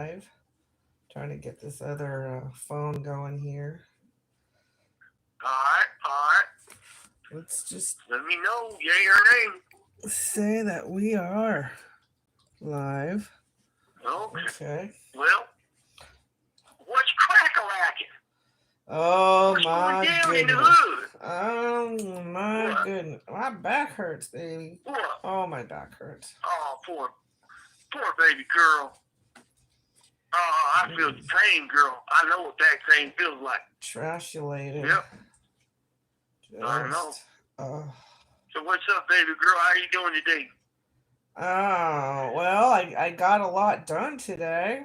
live. Trying to get this other phone going here. Alright. Let's just Let me know, yay or nay. say that we are live. Okay. Okay. Well, what's crack-a-lacking? Oh What's going my down in the goodness. hood? Oh my What? goodness. My back hurts, baby. What? Oh, my back hurts. Oh, poor baby girl. Oh, I feel the pain, girl. I know what that pain feels like. Trashulated. Yep. Just, I know. uh, So what's up, baby girl? How you doing today? oh, well, I got a lot done today.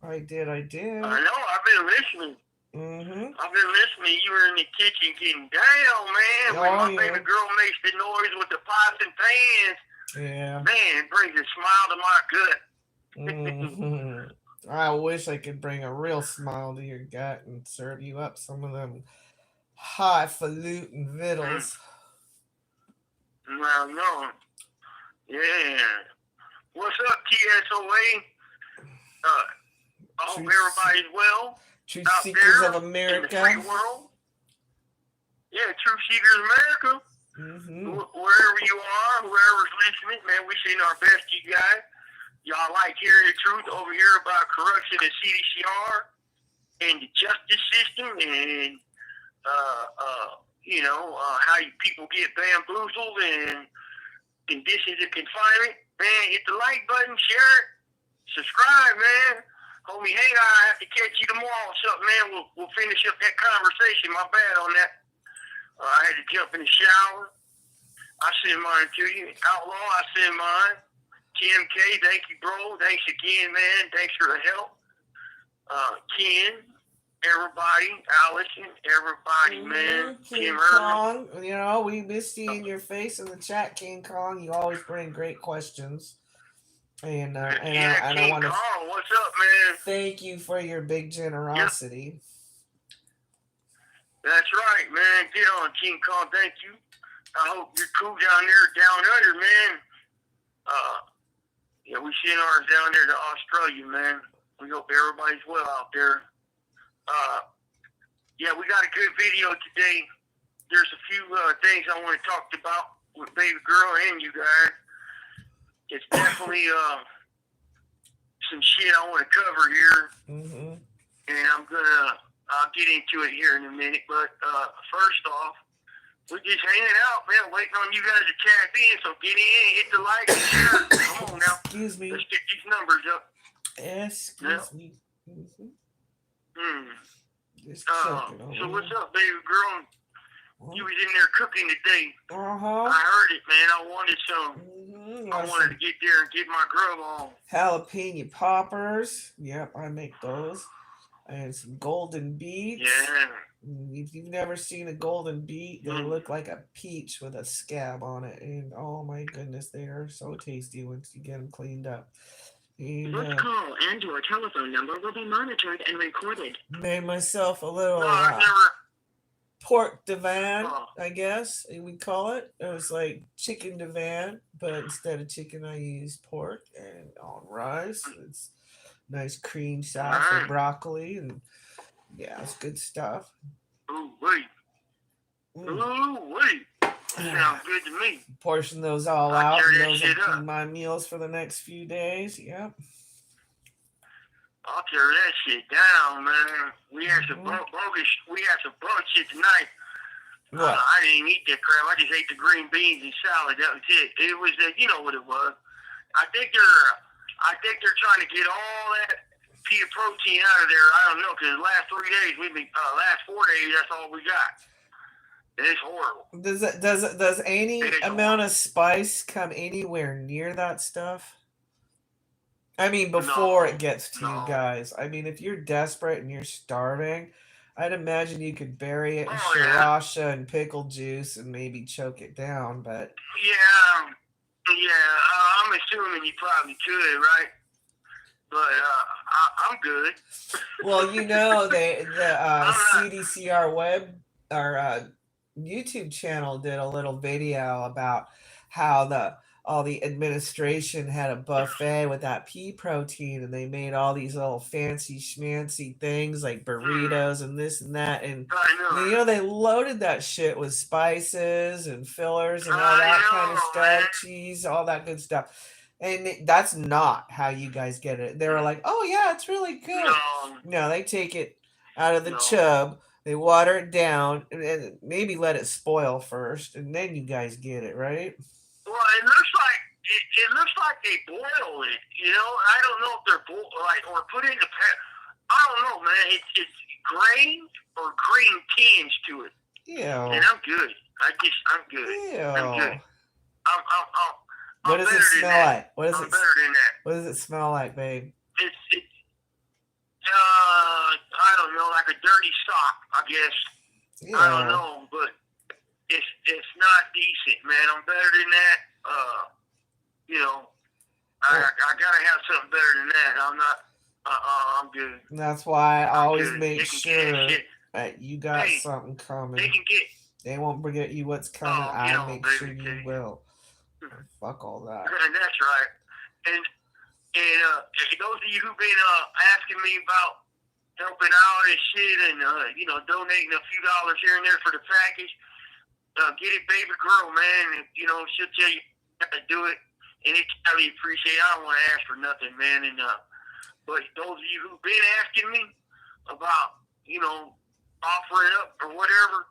I did. I know. I've been listening. Mm-hmm. I've been listening. You were in the kitchen getting down, man. When my baby girl makes the noise with the pots and pans, Yeah. man, it brings a smile to my gut. Mm-hmm. I wish I could bring a real smile to your gut and serve you up some of them highfalutin vittles. Well, no. Yeah. What's up, TSOA? I hope everybody's well. Truth out Seekers there of America. In the free world. Yeah, Truth Seekers of America. Mm-hmm. Wherever you are, whoever's listening, man, we send our best to you guys. Y'all like hearing the truth over here about corruption at CDCR and the justice system and, how people get bamboozled and conditions of confinement. Man, hit the like button, share it, subscribe, man. Homie, hang on, I have to catch you tomorrow or something, man. We'll finish up that conversation. My bad on that. I had to jump in the shower. I send mine to you. Outlaw, I send mine. TMK, thank you, bro. Thanks again, man. Thanks for the help. Ken, everybody, Allison, everybody, man. King Tim Kong, we miss seeing your face in the chat, King Kong. You always bring great questions. And I want to what's up, man? Thank you for your big generosity. Yep. That's right, man. Get on, King Kong. Thank you. I hope you're cool down there, down under, man. We send ours down there to Australia, man. We hope everybody's well out there. We got a good video today. There's a few things I want to talk about with baby girl and you guys. It's definitely some shit I want to cover here. Mm-hmm. And I'll get into it here in a minute. But first off, we're just hanging out, man, waiting on you guys to tap in. So get in, hit the like and share. Come on now. Excuse me. Let's get these numbers up. Excuse me. Mm-hmm. So what's up, baby girl? You was in there cooking today. Uh-huh. I heard it, man. I wanted some. Mm-hmm. I wanted to get there and get my grub on. Jalapeno poppers. Yep, I make those. And some golden beets. Yeah. If you've never seen a golden beet, they look like a peach with a scab on it. And oh my goodness, they are so tasty once you get them cleaned up. And, this call and your telephone number will be monitored and recorded. Made myself a little pork divan, I guess we call it. It was like chicken divan, but instead of chicken, I used pork and on rice. It's nice cream sauce and broccoli, and yeah, it's good stuff. Ooh, wait. Sounds good to me. Portion those all out, and those will be my meals for the next few days. Yep. I'll tear that shit down, man. We had some bug shit tonight. What? I didn't eat that crap. I just ate the green beans and salad. That was it. It was, you know what it was. I think they're trying to get all that pea protein out of there. I don't know, because the last 3 days last 4 days, that's all we got. It's horrible. Does any amount of spice come anywhere near that stuff? I mean, before it gets to you guys. I mean, if you're desperate and you're starving, I'd imagine you could bury it in sriracha and pickle juice and maybe choke it down. But I'm assuming you probably could, right? But I'm good. Well, the CDCR web or YouTube channel did a little video about how the all the administration had a buffet with that pea protein, and they made all these little fancy schmancy things like burritos and this and that, and you know they loaded that shit with spices and fillers and all that kind of stuff, cheese, all that good stuff. And that's not how you guys get it. They were like, "Oh yeah, it's really good." No, they take it out of the chub, they water it down, and maybe let it spoil first, and then you guys get it, right? Well, it looks like they boil it. You know, I don't know if they're or put it in the pan. I don't know, man. It's grain or green tinge to it. Yeah. And I'm good. I'm good. Ew. I'm good. What does it smell like? I'm better than that. What does it smell like, babe? It's I don't know, like a dirty sock, I guess. Yeah. I don't know, but it's not decent, man. I'm better than that. You know, I gotta have something better than that. I'm not. I'm good. That's why I always make sure that you got something coming. They won't forget you what's coming. I make sure you will. Fuck all that. That's right. And those of you who've been asking me about helping out and shit, and you know, donating a few dollars here and there for the package, get it, baby girl, man. And, you know, she'll tell you how to do it, and it's highly appreciated. I don't want to ask for nothing, man. And but those of you who've been asking me about, you know, offering up or whatever,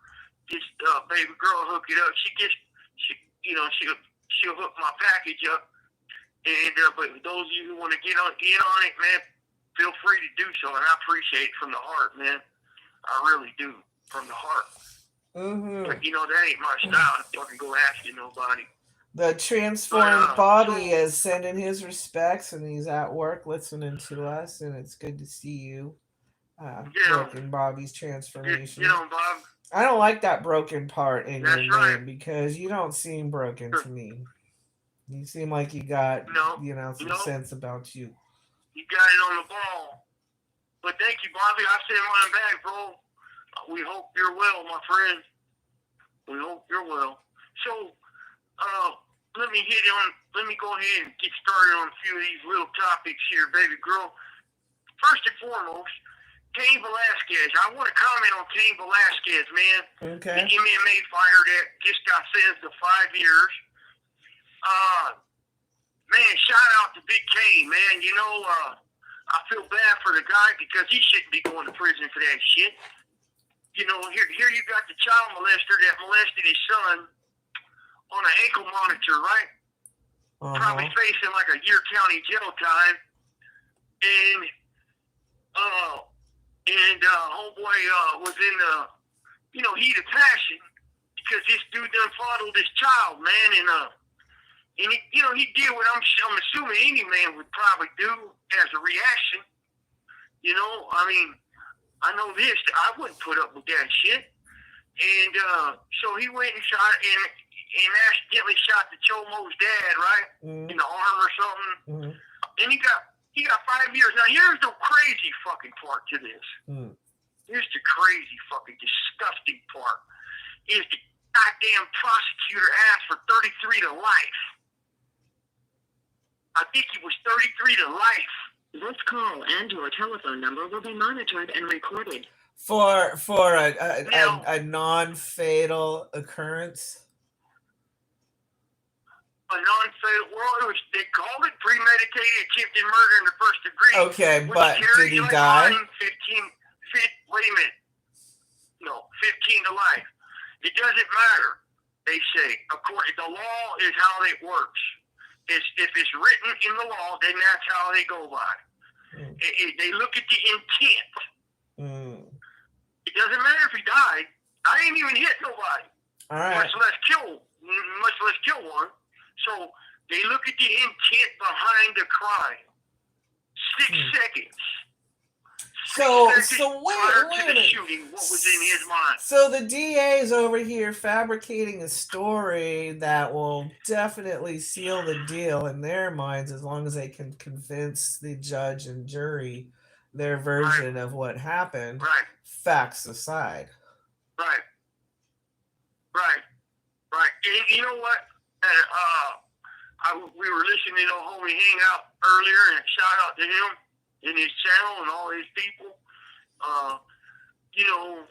just baby girl hook it up. She'll hook my package up. And but those of you who want to get on it, man, feel free to do so, and I appreciate it from the heart, man. I really do, from the heart. Mm-hmm. But you know, that ain't my style. I fucking go asking nobody. The transformed Bobby is sending his respects, and he's at work listening to us, and it's good to see you. Broken Bobby's transformation. You know, Bob. I don't like that broken part in your name because you don't seem broken to me. You seem like you got, some sense about you. You got it on the ball. But thank you, Bobby. I sent mine back, bro. We hope you're well, my friend. We hope you're well. So, let me go ahead and get started on a few of these little topics here, baby girl. First and foremost, Cain Velasquez. I want to comment on Cain Velasquez, man. Okay. The MMA fighter that just got sentenced to 5 years. Man, shout out to Big Cain, man. You know, I feel bad for the guy because he shouldn't be going to prison for that shit. You know, here you got the child molester that molested his son on an ankle monitor, right? Probably facing like a year county jail time. And homeboy was in the, heat of passion because this dude done fondled this child, man, and he did what I'm assuming any man would probably do as a reaction. You know, I mean, I know this, I wouldn't put up with that shit. And so he went and shot and accidentally shot the Chomo's dad, right? In the arm or something. And he got 5 years. Now here's the crazy fucking part to this. Here's the crazy fucking disgusting part. Is the goddamn prosecutor asked for 33 to life. I think he was 33 to life. This call and your telephone number will be monitored and recorded. For a non-fatal occurrence? A non-fatal, well, they called it premeditated attempted murder in the first degree. Okay, but did he die? 15 to life. It doesn't matter, they say. According, the law is how it works. If it's written in the law, then that's how they go by. They look at the intent. It doesn't matter if he died. I ain't even hit nobody. All right. Much less kill one. So they look at the intent behind the crime. 6 seconds. So wait to the a minute. Shooting, what was in his mind? So the DA is over here fabricating a story that will definitely seal the deal in their minds as long as they can convince the judge and jury their version of what happened. Right. Facts aside. Right. And you know what? we were listening to Homie Hangout earlier, and shout out to him and his channel and all his people. You know,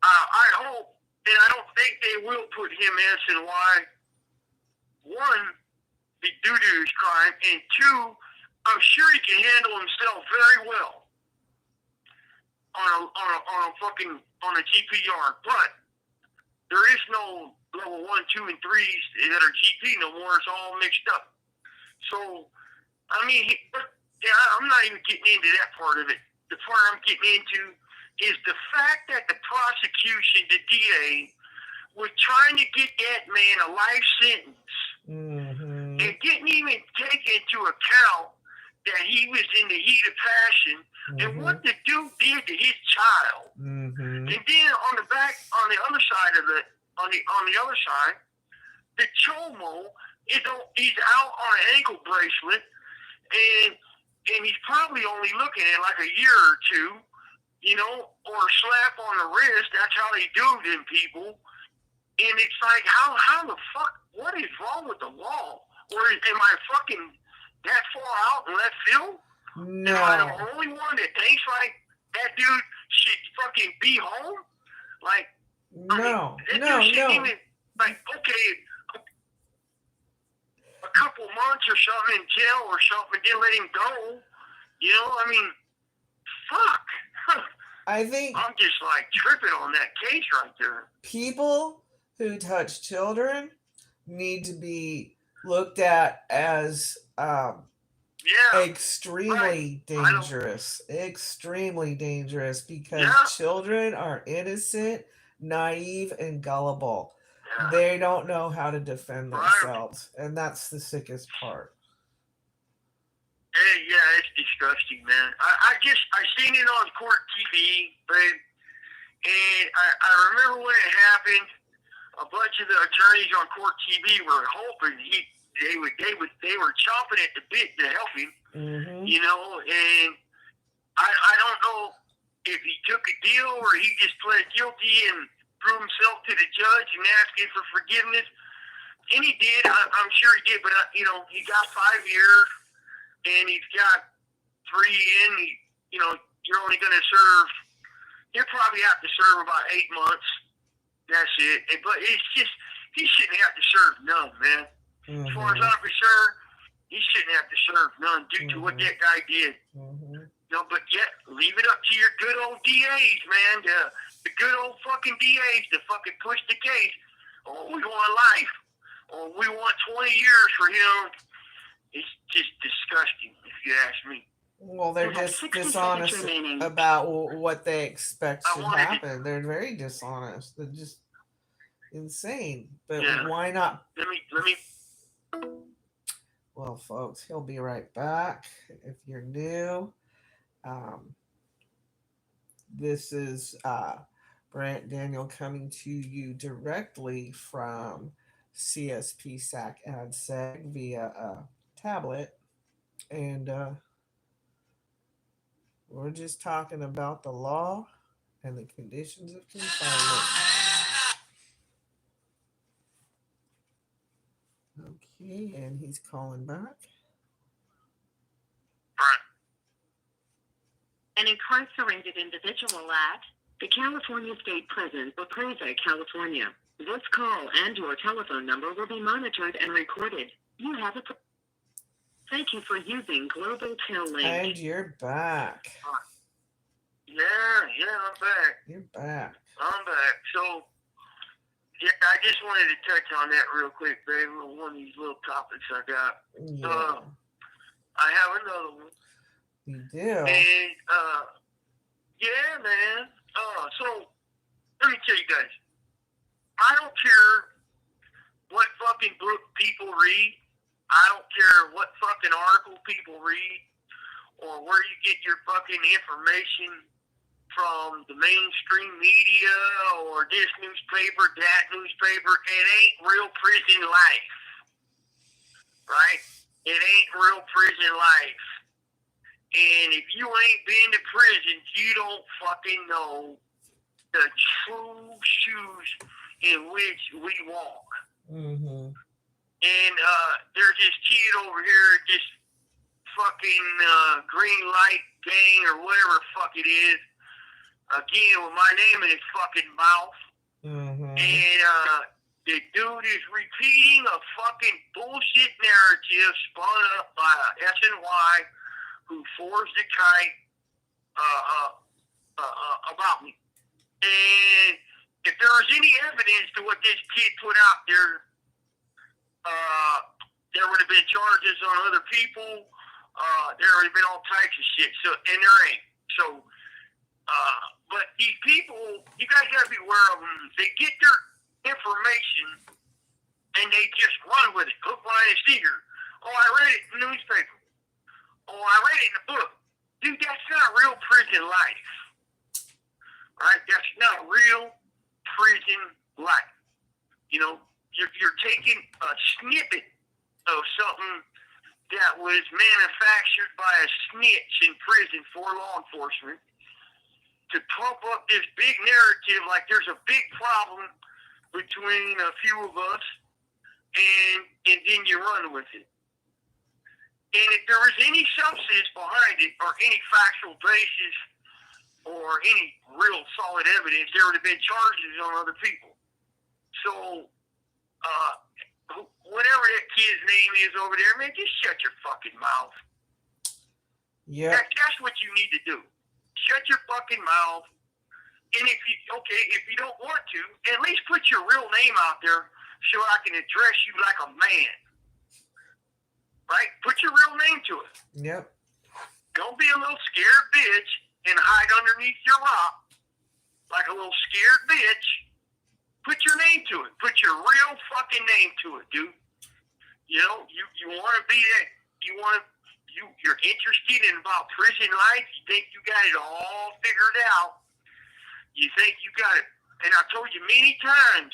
I hope, and I don't think they will put him SNY. One, due to his crime, and two, I'm sure he can handle himself very well on a GPR, but there is no level 1, 2, and 3s that are GP no more. It's all mixed up. So, I mean, I'm not even getting into that part of it. The part I'm getting into is the fact that the prosecution, the DA, was trying to get that man a life sentence, and didn't even take into account that he was in the heat of passion and what the dude did to his child. And then on the other side of it, on the other side, the chomo he's out on an ankle bracelet, and he's probably only looking at like a year or two, you know, or a slap on the wrist. That's how they do them people. And it's like, how the fuck, what is wrong with the law? Or am I fucking that far out in left field? No. Am I the only one that thinks like that dude should fucking be home? Like, no, I mean, no. Even, like, okay, a couple months or something in jail or something, then let him go. You know, I mean, fuck. I think I'm just like tripping on that case right there. People who touch children need to be looked at as extremely dangerous. Extremely dangerous, because children are innocent, naive, and gullible. Yeah. They don't know how to defend themselves, and that's the sickest part. Hey, yeah, it's disgusting, man. I seen it on court TV, babe, and I remember when it happened. A bunch of the attorneys on court TV were hoping they were chomping at the bit to help him, you know. And I don't know if he took a deal or he just pled guilty and threw himself to the judge and asked him for forgiveness. And he did. I'm sure he did, but you know, he got 5 years, and he's got 3 in. You know, you're only going to serve. You'll probably have to serve about 8 months. That's it. But it's just, he shouldn't have to serve none, man. As far as I'm concerned, he shouldn't have to serve none due to what that guy did. No, but yet, leave it up to your good old DAs, man. The good old fucking DAs to fucking push the case. Oh, we want life. Oh, we want 20 years for him. It's just disgusting, if you ask me. Well, they're just dishonest about what they expect should happen. They're very dishonest. They're just insane. But why not? Let me. Well, folks, he'll be right back. If you're new, this is Brant Daniel coming to you directly from CSP SAC AdSeg via a tablet, and we're just talking about the law and the conditions of confinement. Okay, and he's calling back. An incarcerated individual at the California State Prison, Oakland, California. This call and your telephone number will be monitored and recorded. You have a... Thank you for using Global Tail Link. And you're back. Yeah, I'm back. You're back. I'm back. So, yeah, I just wanted to touch on that real quick, baby. One of these little topics I got. Yeah. I have another one. You do? And, yeah, man. So, let me tell you guys. I don't care what fucking book people read. I don't care what fucking article people read or where you get your fucking information from the mainstream media or this newspaper, that newspaper. It ain't real prison life. Right? It ain't real prison life. And if you ain't been to prison, you don't fucking know the true shoes in which we walk. And there's this kid over here, this fucking green light gang or whatever the fuck it is. Again, with my name in his fucking mouth. Mm-hmm. And the dude is repeating a fucking bullshit narrative spun up by SNY who forged a kite about me. And if there was any evidence to what this kid put out there, there would have been charges on other people. There would have been all types of shit. So, and there ain't. So, but these people, you guys gotta be aware of them. They get their information and they just run with it. Hook, line, and sinker. Oh, I read it in the newspaper. Oh, I read it in the book. Dude, that's not real prison life. Right? That's not real prison life. You know, you're taking a snippet of something that was manufactured by a snitch in prison for law enforcement to pump up this big narrative like there's a big problem between a few of us, and then you run with it. And if there was any substance behind it, or any factual basis, or any real solid evidence, there would have been charges on other people. So, whatever that kid's name is over there, man, just shut your fucking mouth. Yeah. That's what you need to do. Shut your fucking mouth. And if you don't want to, at least put your real name out there so I can address you like a man. Right? Put your real name to it. Yep. Don't be a little scared bitch and hide underneath your rock like a little scared bitch. Put your name to it. Put your real fucking name to it, dude. You know, you want to be that. You're interested in about prison life. You think you got it all figured out. You think you got it. And I told you many times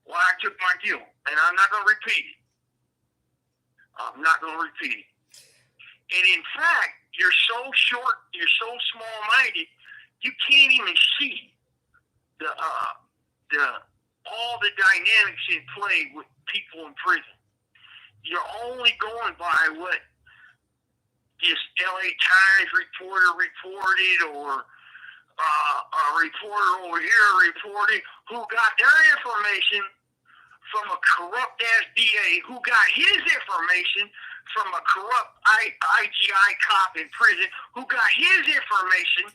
why I took my deal. And I'm not going to repeat it. I'm not going to repeat it. And in fact, you're so short, you're so small-minded, you can't even see all the dynamics in play with people in prison. You're only going by what this LA Times reporter reported, or a reporter over here reported, who got their information from a corrupt ass DA, who got his information from a corrupt IGI cop in prison, who got his information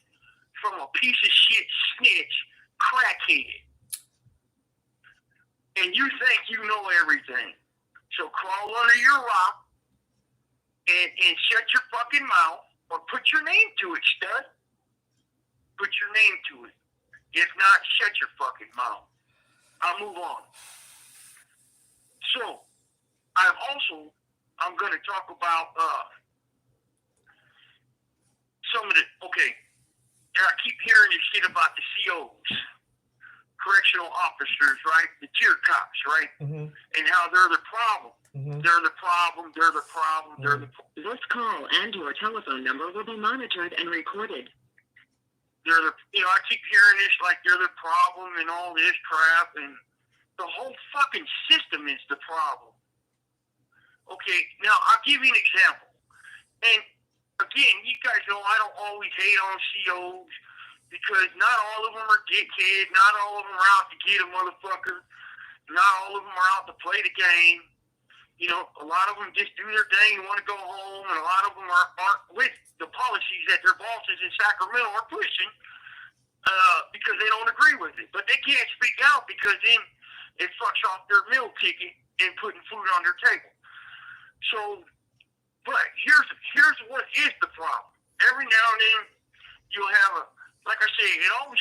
from a piece of shit snitch crackhead. And you think you know everything. So crawl under your rock and shut your fucking mouth, or put your name to it, stud. Put your name to it. If not, shut your fucking mouth. I'll move on. So, I'm going to talk about some of the, I keep hearing this shit about the COs, correctional officers, right? The tier cops, right? Mm-hmm. And how they're the problem. Mm-hmm. They're the problem. Mm-hmm. This call and your telephone number will be monitored and recorded. I keep hearing this like they're the problem and all this crap, and the whole fucking system is the problem. Okay, now I'll give you an example. And again, you guys know I don't always hate on COs, because not all of them are dickheads, not all of them are out to get a motherfucker, not all of them are out to play the game. You know, a lot of them just do their thing and want to go home, and a lot of them aren't with the policies that their bosses in Sacramento are pushing because they don't agree with it. But they can't speak out, because then it fucks off their meal ticket and putting food on their table. So, but here's what is the problem. Every now and then you'll have like I say, it always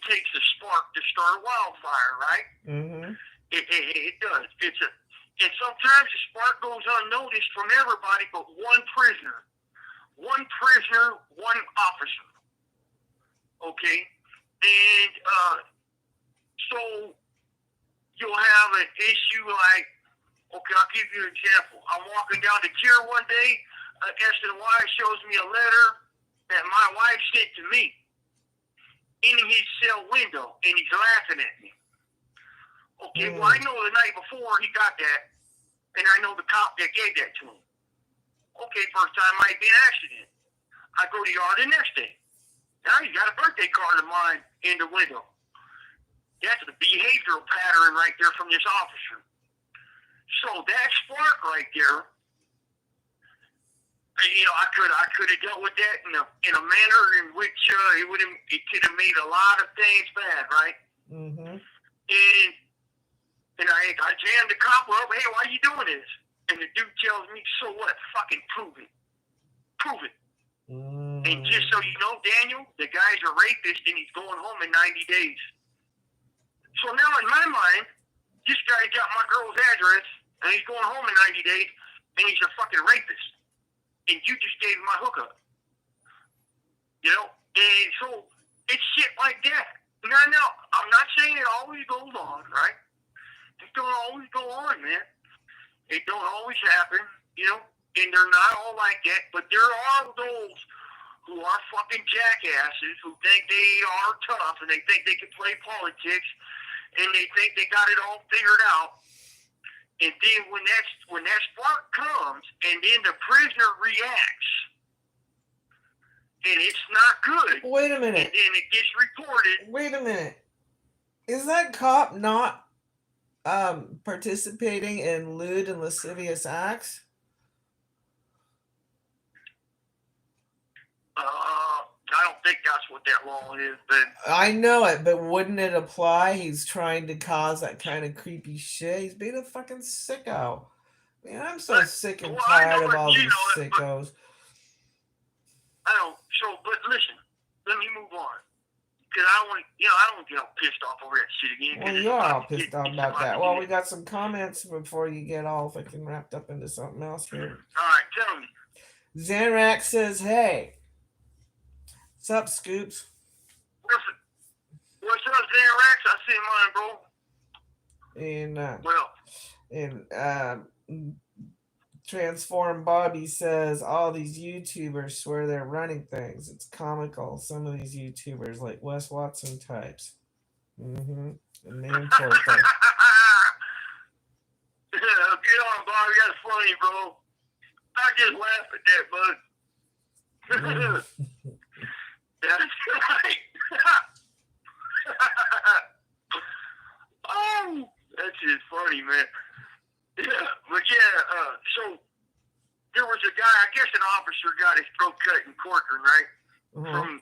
takes a spark to start a wildfire, right? Mm-hmm. It does. And sometimes the spark goes unnoticed from everybody but one prisoner. One prisoner, one officer. Okay? And so you'll have an issue like, okay, I'll give you an example. I'm walking down the tier one day, SNY shows me a letter that my wife sent to me in his cell window, and he's laughing at me. Okay, well, I know the night before he got that, and I know the cop that gave that to him. Okay, first time might be an accident. I go to the yard the next day. Now he got a birthday card of mine in the window. That's the behavioral pattern right there from this officer. So that spark right there, you know, I could have dealt with that in a manner in which it could have made a lot of things bad, right? Mm-hmm. And I jammed the cop up. Hey, why are you doing this? And the dude tells me, so what? Fucking prove it. Prove it. And just so you know, Daniel, the guy's a rapist and he's going home in 90 days. So now in my mind, this guy got my girl's address and he's going home in 90 days and he's a fucking rapist. And you just gave him my hookup. You know? And so it's shit like that. Now, I'm not saying it always goes on, right? It don't always go on, man. It don't always happen, you know? And they're not all like that, but there are those who are fucking jackasses who think they are tough and they think they can play politics and they think they got it all figured out. And then when that spark comes and then the prisoner reacts and it's not good. Wait a minute. And then it gets reported. Wait a minute. Is that cop not participating in lewd and lascivious acts? I don't think that's what that law is, but I know it, but wouldn't it apply? He's trying to cause that kind of creepy shit. He's being a fucking sicko. Man, I'm so sick and tired of all these sickos. But listen, let me move on. Because I don't want to get all pissed off over that shit again. Well, you are all pissed off about that. Well, we got some comments before you get all fucking wrapped up into something else here. All right, tell me. Zanrack says, hey. What's up, Scoops? What's up, Zanrax? I see mine, bro. And Transform Bobby says all these YouTubers swear they're running things. It's comical. Some of these YouTubers, like Wes Watson types. Mm-hmm. The name for it. Get on, Bobby. That's funny, bro. I just laugh at that, bud. That's right. Oh, that's just funny, man. Yeah, but so there was a guy, I guess an officer got his throat cut in Corcoran, right? Mm-hmm. From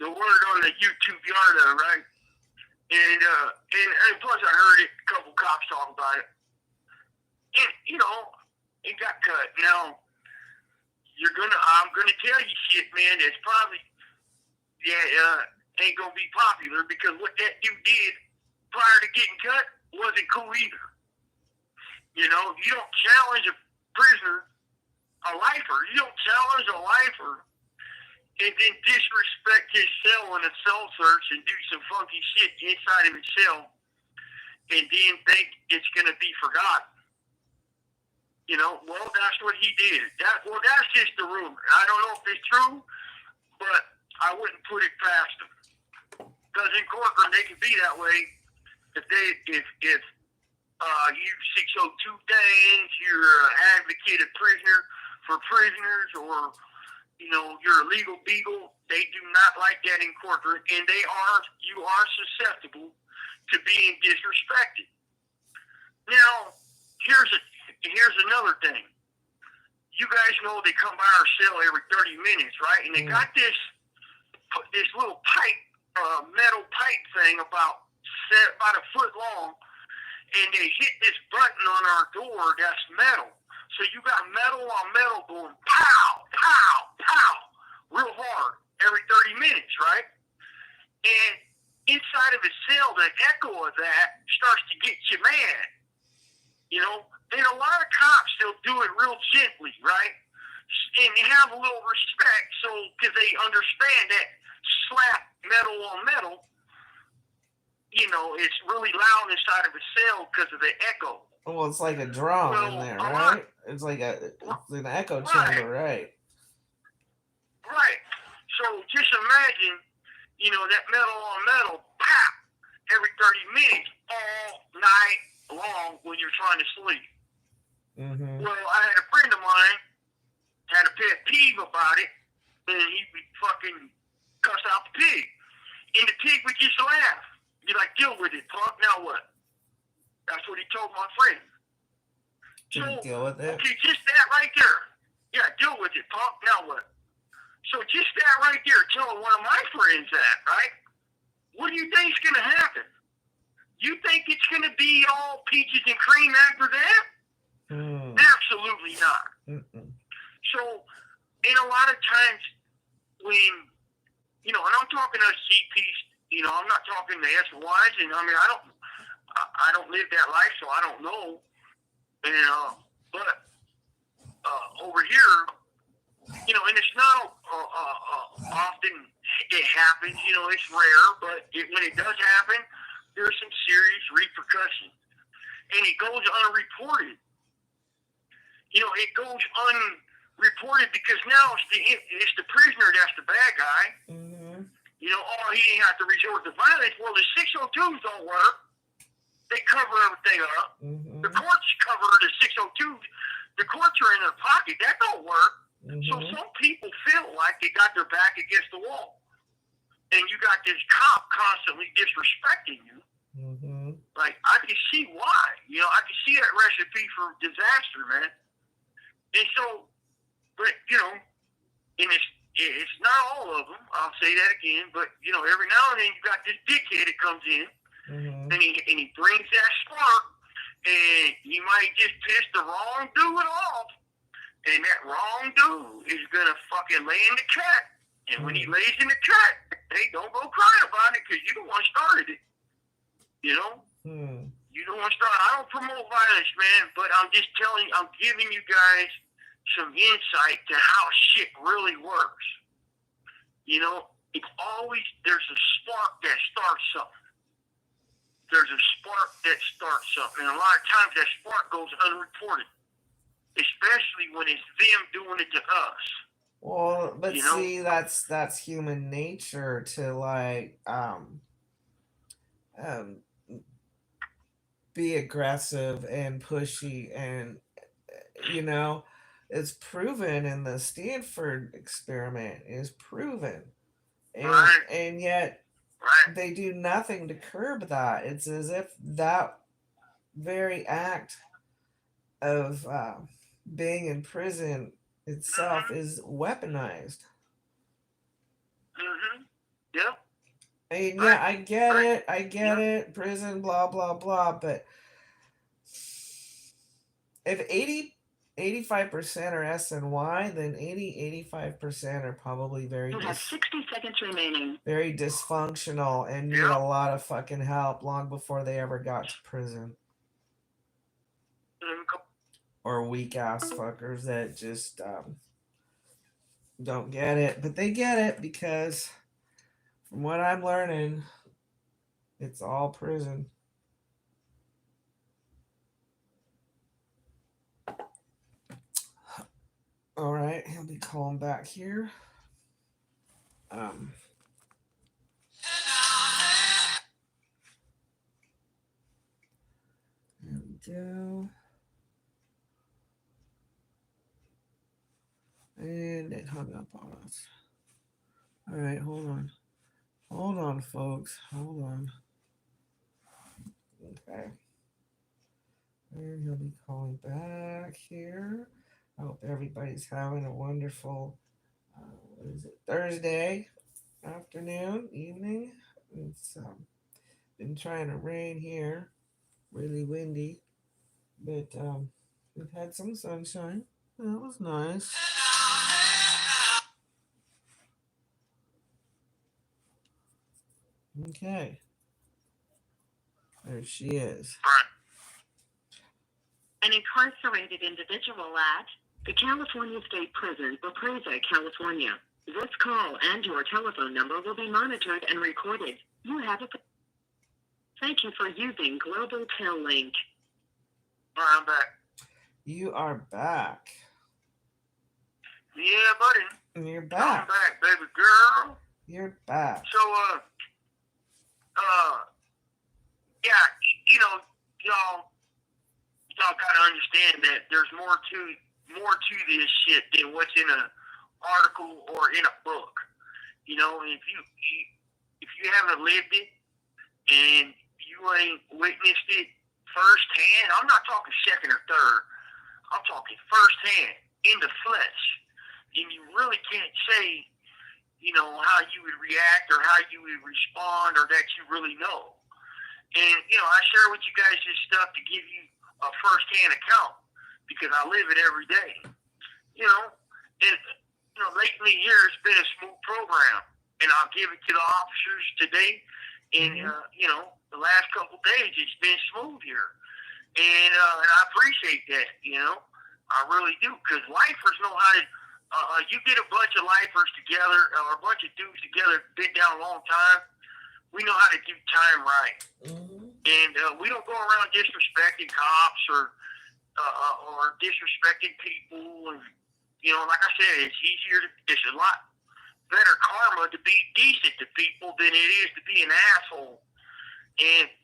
the word on the YouTube yard, right? And plus I heard it, a couple cops talk about it. And, you know, it got cut. Now, I'm gonna tell you shit, man, that's probably, ain't gonna be popular because what that dude did prior to getting cut wasn't cool either. You know, you don't challenge a prisoner, a lifer, you don't challenge a lifer and then disrespect his cell in a cell search and do some funky shit inside of his cell and then think it's going to be forgotten. You know, well, that's what he did. That's just the rumor. I don't know if it's true, but I wouldn't put it past him. Because in Corcoran, they can be that way if you 602 things, you're an advocate of prisoner for prisoners, or you know, you're a legal beagle. They do not like that in Corcoran, and you are susceptible to being disrespected. Now, here's another thing. You guys know they come by our cell every 30 minutes, right? And they got this little pipe, metal pipe thing about a foot long. And they hit this button on our door that's metal. So you got metal on metal going pow, pow, pow, real hard every 30 minutes, right? And inside of a cell, the echo of that starts to get you mad. You know? And a lot of cops, they'll do it real gently, right? And they have a little respect, because they understand that slap metal on metal, you know, it's really loud inside of a cell because of the echo. Well, it's like a drum in there, right? It's like an echo chamber, right? Right. So just imagine, you know, that metal on metal, pop, every 30 minutes, all night long when you're trying to sleep. Mm-hmm. Well, I had a friend of mine had a pet peeve about it, and he would fucking cuss out the pig. And the pig would just laugh. Be like, deal with it, punk, now what? That's what he told my friend. Did he deal with it? Okay, just that right there. Yeah, deal with it, punk, now what? So just that right there, telling one of my friends that, right? What do you think's going to happen? You think it's going to be all peaches and cream after that? Absolutely not. Mm-mm. So, and a lot of times when, you know, and I'm talking to CPs, you know, I'm not talking to SYs, and I mean, I don't live that life, so I don't know. And, but over here, you know, and it's not often it happens, you know, it's rare, but when it does happen, there's some serious repercussions. And it goes unreported. You know, it goes unreported because now it's the prisoner that's the bad guy. Mm-hmm. You know, oh, he didn't have to resort to violence. Well, the 602s don't work. They cover everything up. Mm-hmm. The courts cover the 602s. The courts are in their pocket. That don't work. Mm-hmm. So some people feel like they got their back against the wall. And you got this cop constantly disrespecting you. Mm-hmm. Like, I can see why. You know, I can see that recipe for disaster, man. And so, but, you know, and it's not all of them. I'll say that again. But, you know, every now and then you got this dickhead that comes in. Mm-hmm. And he brings that spark. And he might just piss the wrong dude off. And that wrong dude is going to fucking lay in the cut. And when he lays in the cut, hey, don't go crying about it because you the one started it. You know? You don't want to start. I don't promote violence, man, but I'm just I'm giving you guys some insight to how shit really works. You know, it's always, there's a spark that starts something. There's a spark that starts something. And a lot of times that spark goes unreported, especially when it's them doing it to us. Well, but you know? see, that's human nature to like be aggressive and pushy, and you know, it's proven in the Stanford experiment is proven, and Right. and yet Right. they do nothing to curb that. It's as if that very act of being in prison itself is weaponized. Mm-hmm. Yeah. And yeah, I get it, prison, blah, blah, blah, but if 85% are SNY, then 85% are probably You have 60 seconds remaining. very dysfunctional and need a lot of fucking help long before they ever got to prison. Or weak ass fuckers that just don't get it. But they get it because from what I'm learning, it's all prison. All right, he'll be calling back here. There we go. And it hung up on us. All right, hold on. Hold on, folks. Hold on. Okay. And he'll be calling back here. I hope everybody's having a wonderful, Thursday afternoon, evening. It's been trying to rain here. Really windy. But we've had some sunshine. That was nice. Okay. There she is. An incarcerated individual at the California State Prison, Brant, California. This call and your telephone number will be monitored and recorded. You have a... Thank you for using Global Tel Link. I'm back. You are back. Yeah, buddy. You're back. I'm back, baby girl. You're back. So, yeah, gotta understand that there's more to this shit than what's in an article or in a book. You know, if you haven't lived it and you ain't witnessed it firsthand, I'm not talking second or third. I'm talking firsthand, in the flesh. And you really can't say, you know, how you would react or how you would respond or that you really know. And, you know, I share with you guys this stuff to give you a first-hand account because I live it every day. You know, and, you know, lately here it's been a smooth program, and I'll give it to the officers today. And, you know, the last couple days it's been smooth here. And I appreciate that, you know. I really do, because lifers know how to, you get a bunch of lifers together, or a bunch of dudes together, been down a long time, we know how to do time right. And we don't go around disrespecting cops or disrespecting people. And, you know, like I said, it's a lot better karma to be decent to people than it is to be an asshole.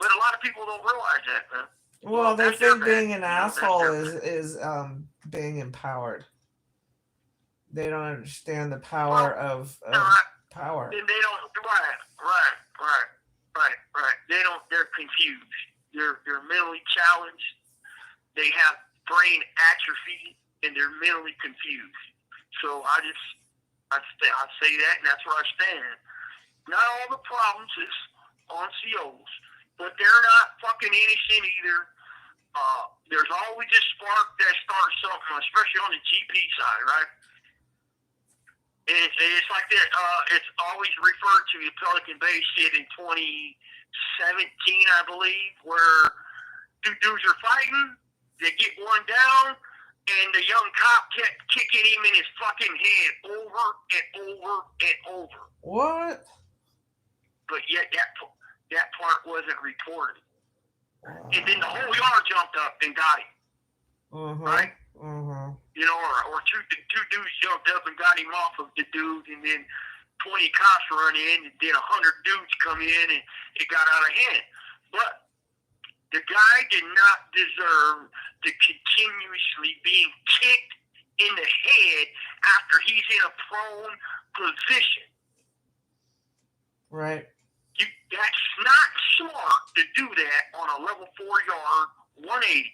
But a lot of people don't realize that, man. Well, they think being an asshole is being empowered. They don't understand the power of power. They don't. Right. They're confused. They're mentally challenged. They have brain atrophy, and they're mentally confused. So I say that, and that's where I stand. Not all the problems is on COs, but they're not fucking innocent either. There's always a spark that starts something, especially on the GP side, right? And it's like that. It's always referred to the Pelican Bay shit in 2017, I believe, where two dudes are fighting, they get one down, and the young cop kept kicking him in his fucking head over and over and over. What? But yet that part wasn't reported. And then the whole yard jumped up and got him. Right? You know, or two dudes jumped up and got him off of the dude, and then 20 cops run in, and then 100 dudes come in, and it got out of hand. But the guy did not deserve to continuously being kicked in the head after he's in a prone position. Right. That's not smart to do that on a level 4 yard 180.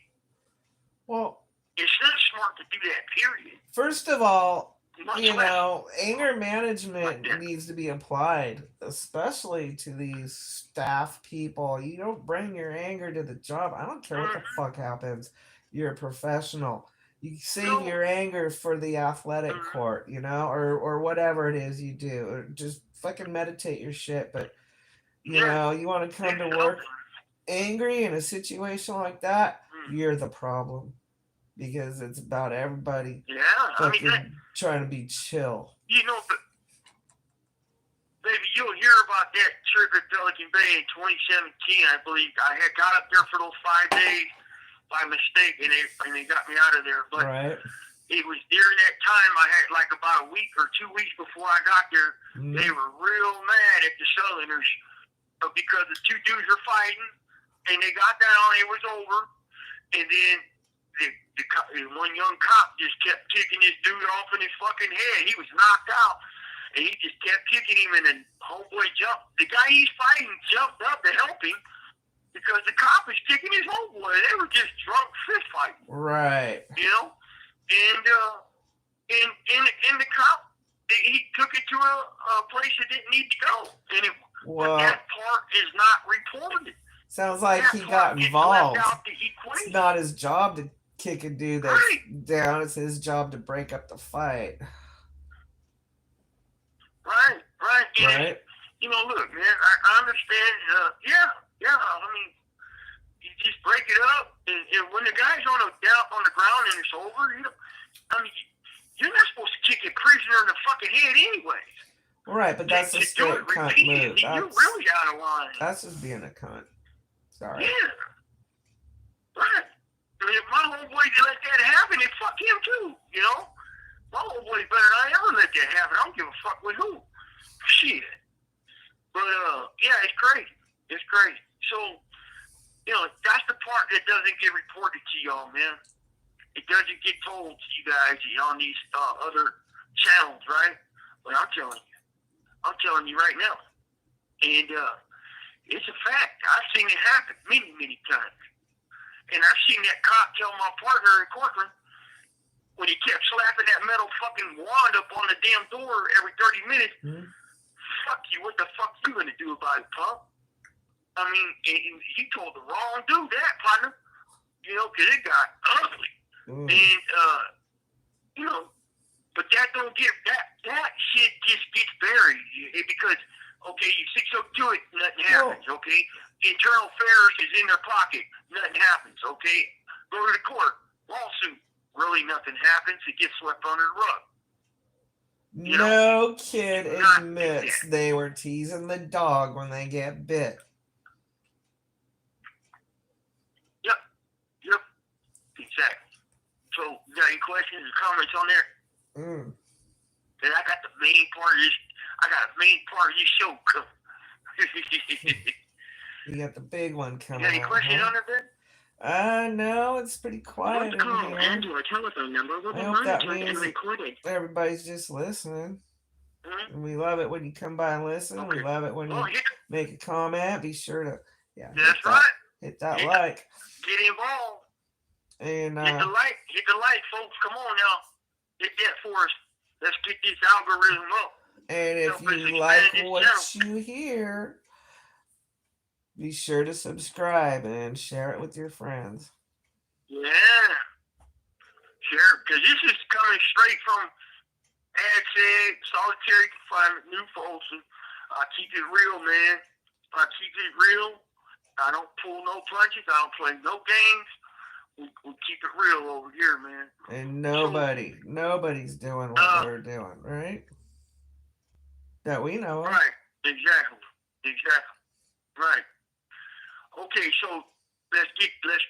Well, it's not smart to do that, period. First of all, you know, anger management needs to be applied, especially to these staff people. You don't bring your anger to the job. I don't care what the fuck happens. You're a professional. You save your anger for the athletic court, you know, or whatever it is you do. Or just fucking meditate your shit. But, you know, you want to come to work angry in a situation like that, you're the problem. Because it's about everybody trying to be chill. You know, but baby, you'll hear about that trip at Pelican Bay in 2017, I believe. I had got up there for those 5 days by mistake, and they got me out of there. But it was during that time, I had like about a week or 2 weeks before I got there, they were real mad at the Southerners because the two dudes were fighting, and they got down, it was over, and then one young cop just kept kicking this dude off in his fucking head. He was knocked out, and he just kept kicking him, and then homeboy jumped. The guy he's fighting jumped up to help him because the cop is kicking his homeboy. They were just drunk fist fighting. Right. You know? And the cop, he took it to a place it didn't need to go. And that part is not reported. Sounds like he got involved. It's not his job to kick a dude that's down. It's his job to break up the fight. Right. And you know, look, man, I understand. I mean, you just break it up, and when the guy's on the ground and it's over, you know, I mean, you're not supposed to kick a prisoner in the fucking head, anyways. Right, but that's a straight cunt move. You're really out of line. That's just being a cunt. Sorry. Yeah. Right. I mean, if my homeboy did let that happen, then fuck him too, you know? My homeboy's better than I ever let that happen. I don't give a fuck with who. Shit. But, yeah, it's crazy. It's crazy. So, you know, that's the part that doesn't get reported to y'all, man. it doesn't get told to you guys on these other channels, right? But I'm telling you right now. And it's a fact. I've seen it happen many, many times. And I've seen that cop tell my partner in courtroom when he kept slapping that metal fucking wand up on the damn door every 30 minutes, fuck you, what the fuck you gonna do about it, punk? I mean, and he told the wrong dude that, partner. You know, because it got ugly. And, you know, but that don't get, that shit just gets buried. Because, okay, you 602 it, nothing happens, okay? Internal affairs is in their pocket, nothing happens, okay? Go to the court, lawsuit, really nothing happens, it gets swept under the rug. No kid admits they were teasing the dog when they get bit. Yep, exactly. So, you got any questions or comments on there? And I got the main part of this show coming. You got the big one coming. You got any questions on there, Ben? No, it's pretty quiet This call in here. and your telephone number will be I hope that monitored and means recorded. everybody's just listening. And we love it when you come by and listen. We love it when you make a comment. Be sure to hit that like. Get involved. And hit the like, folks. Come on now. Hit that for us. Let's get this algorithm up. And if you like what you hear, be sure to subscribe and share it with your friends. Yeah. Sure, because this is coming straight from ADSEG, solitary confinement, New Folsom. I keep it real, man. I keep it real. I don't pull no punches. I don't play no games. We keep it real over here, man. And nobody's doing what we're doing, right? That we know of. Right, exactly. Right. Okay, so let's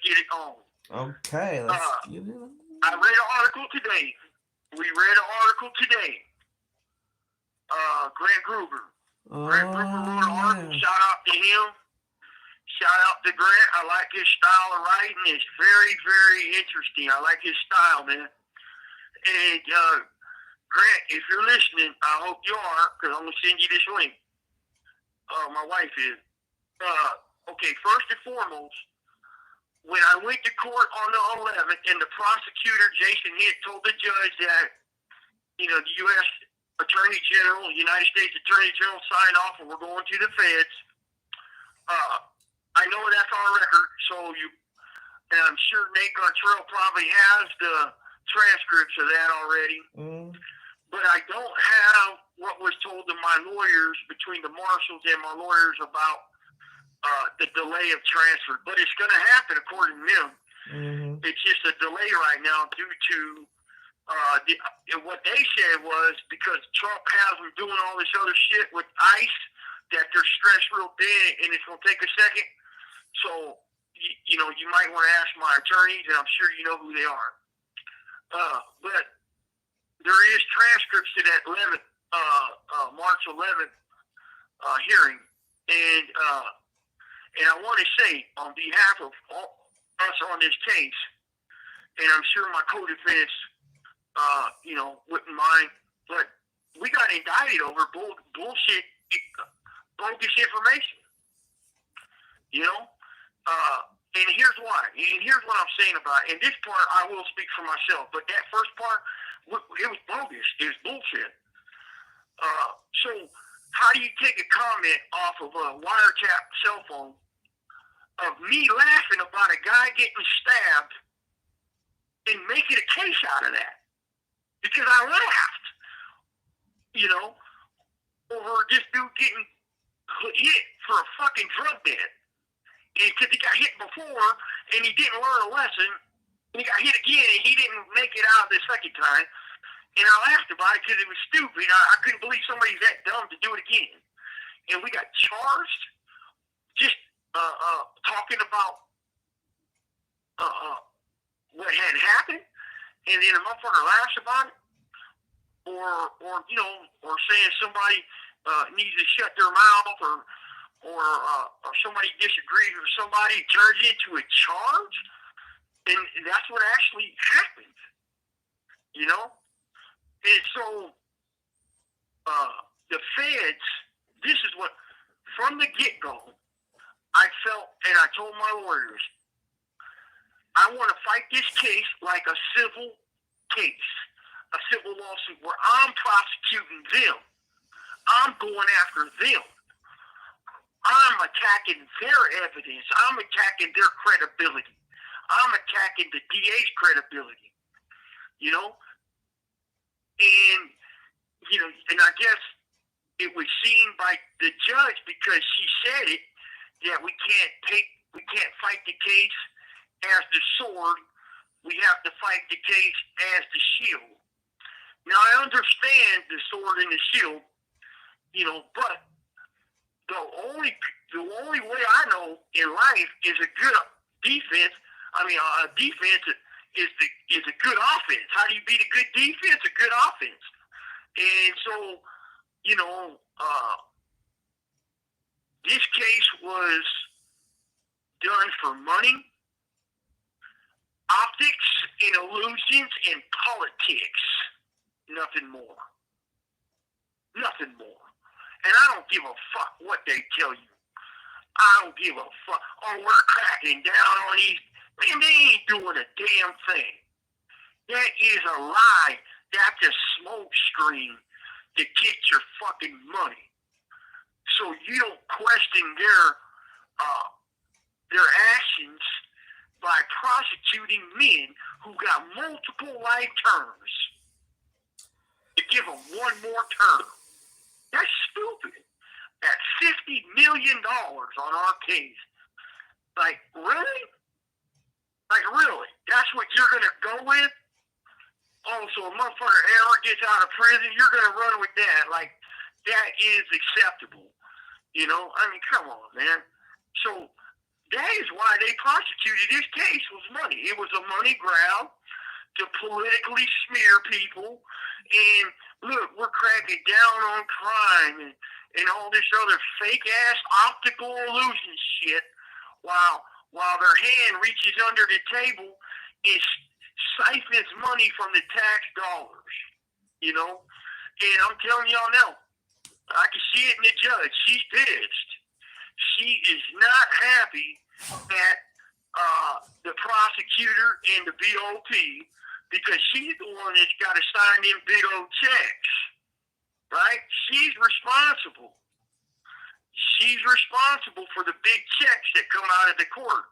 get it on. Okay, let's get it on. I read an article today. We read an article today. Grant Gruber. Grant Gruber wrote an article. Shout out to him. Shout out to Grant. I like his style of writing. It's very, very interesting. I like his style, man. And Grant, if you're listening, I hope you are, because I'm going to send you this link. My wife is. Okay, first and foremost, when I went to court on the 11th, and the prosecutor, Jason Hitt, told the judge that, the U.S. Attorney General, United States Attorney General signed off, and we're going to the feds. I know that's on record, and I'm sure Nate Gartrell probably has the transcripts of that already. But I don't have what was told to my lawyers, between the marshals and my lawyers, about the delay of transfer. But it's going to happen according to them. It's just a delay right now due to what they said was because Trump has them doing all this other shit with ICE, that they're stressed real big, and it's going to take a second. So, you might want to ask my attorneys, and I'm sure you know who they are. But there is transcripts to that March 11th hearing, and I want to say, on behalf of us on this case, and I'm sure my co-defendants, wouldn't mind, but we got indicted over bullshit, bogus information. And here's why. And here's what I'm saying about it. And this part, I will speak for myself. But that first part, it was bogus. It was bullshit. So how do you take a comment off of a wiretap cell phone of me laughing about a guy getting stabbed and making a case out of that? Because I laughed, over this dude getting hit for a fucking drug debt. And because he got hit before and he didn't learn a lesson, and he got hit again and he didn't make it out the second time. And I laughed about it because it was stupid. I couldn't believe somebody's that dumb to do it again. And we got charged just talking about what had happened, and then a motherfucker laughs about it, or saying somebody needs to shut their mouth, or somebody disagrees with somebody, turns into a charge. And that's what actually happened, you know? And so the feds, this is what, from the get-go, I felt, and I told my lawyers, I want to fight this case like a civil case, a civil lawsuit where I'm prosecuting them. I'm going after them. I'm attacking their evidence. I'm attacking their credibility. I'm attacking the DA's credibility, you know? And, you know, and I guess it was seen by the judge because she said it, that we can't fight the case as the sword. We have to fight the case as the shield. Now, I understand the sword and the shield, you know, but the only way I know in life is a good defense. I mean, a defense is a good offense. How do you beat a good defense? A good offense. And so, you know, this case was done for money, optics, and illusions, and politics. Nothing more. Nothing more. And I don't give a fuck what they tell you. I don't give a fuck. Oh, we're cracking down on these. Man, they ain't doing a damn thing. That is a lie. That's a smoke screen to get your fucking money. So you don't question their actions by prosecuting men who got multiple life terms to give them one more term. That's stupid. That's $50 million on our case. Like, really? Like, really? That's what you're going to go with? Oh, so a motherfucker ever gets out of prison, you're going to run with that. Like, that is acceptable. You know? I mean, come on, man. So, that is why they prosecuted this case was money. It was a money grab to politically smear people. And, look, we're cracking down on crime and all this other fake-ass optical illusion shit while their hand reaches under the table and siphons money from the tax dollars, you know? And I'm telling y'all now, I can see it in the judge. She's pissed. She is not happy at the prosecutor and the BOP because she's the one that's got to sign them big old checks, right? She's responsible. She's responsible for the big checks that come out of the court.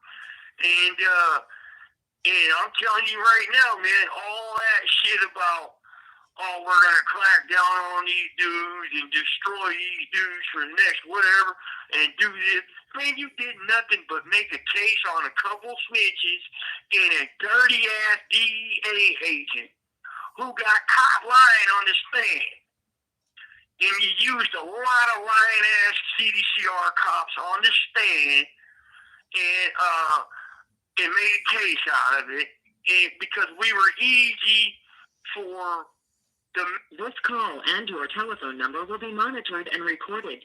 And I'm telling you right now, man, all that shit about, oh, we're going to crack down on these dudes and destroy these dudes for the next whatever and do this. Man, you did nothing but make a case on a couple snitches and a dirty-ass DEA agent who got caught lying on the stand. And you used a lot of lying-ass CDCR cops on the stand and made a case out of it because we were easy for the... This call and your telephone number will be monitored and recorded.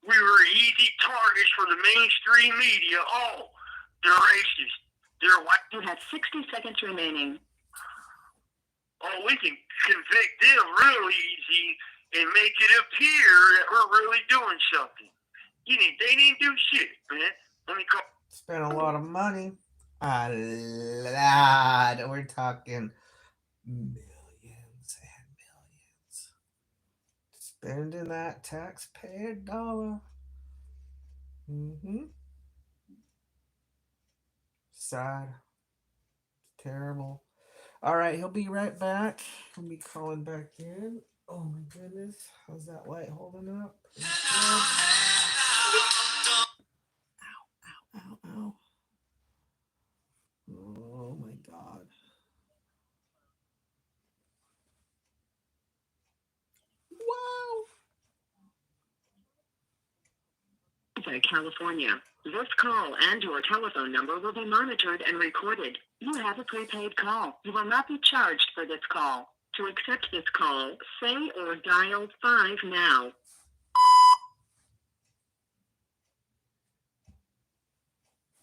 We were easy targets for the mainstream media. Oh, they're racist. They're white. You have 60 seconds remaining. Oh, we can convict them real easy and make it appear that we're really doing something. They didn't do shit, man. Let me call. Spent a lot of money. A lot. We're talking millions and millions. Spending that taxpayer dollar. Sad. Terrible. All right, he'll be right back. He'll be calling back in. Oh my goodness. How's that light holding up? Ow, ow, ow. Oh my God. Wow. California. This call and your telephone number will be monitored and recorded. You have a prepaid call. You will not be charged for this call. To accept this call, say or dial 5 now.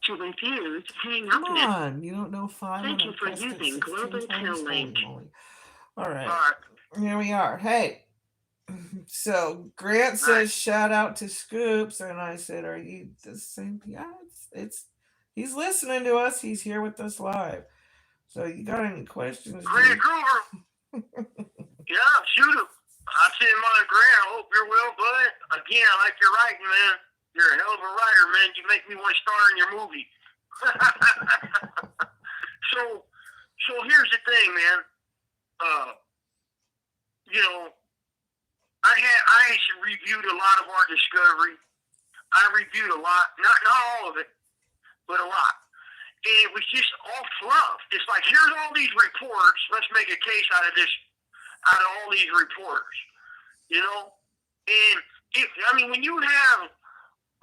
To refuse, hang Come up now. on, you don't know 5 Thank when you I for pressed it using 16 Global times? Tel Holy Link. moly. All right, Alright. here we are. Hey, so Grant says shout out to Scoops, and I said, are you the same? Yeah, it's he's listening to us. He's here with us live. So you got any questions? Grant Kruger. Yeah, shoot him. I see him on Grant. I hope you're well, bud. Again, I like your writing, man. You're a hell of a writer, man. You make me want to star in your movie. So here's the thing, man. You know, I actually reviewed a lot of our discovery. I reviewed a lot, not all of it, but a lot. And it was just all fluff. It's like, here's all these reports. Let's make a case out of this, out of all these reports. You know? And when you have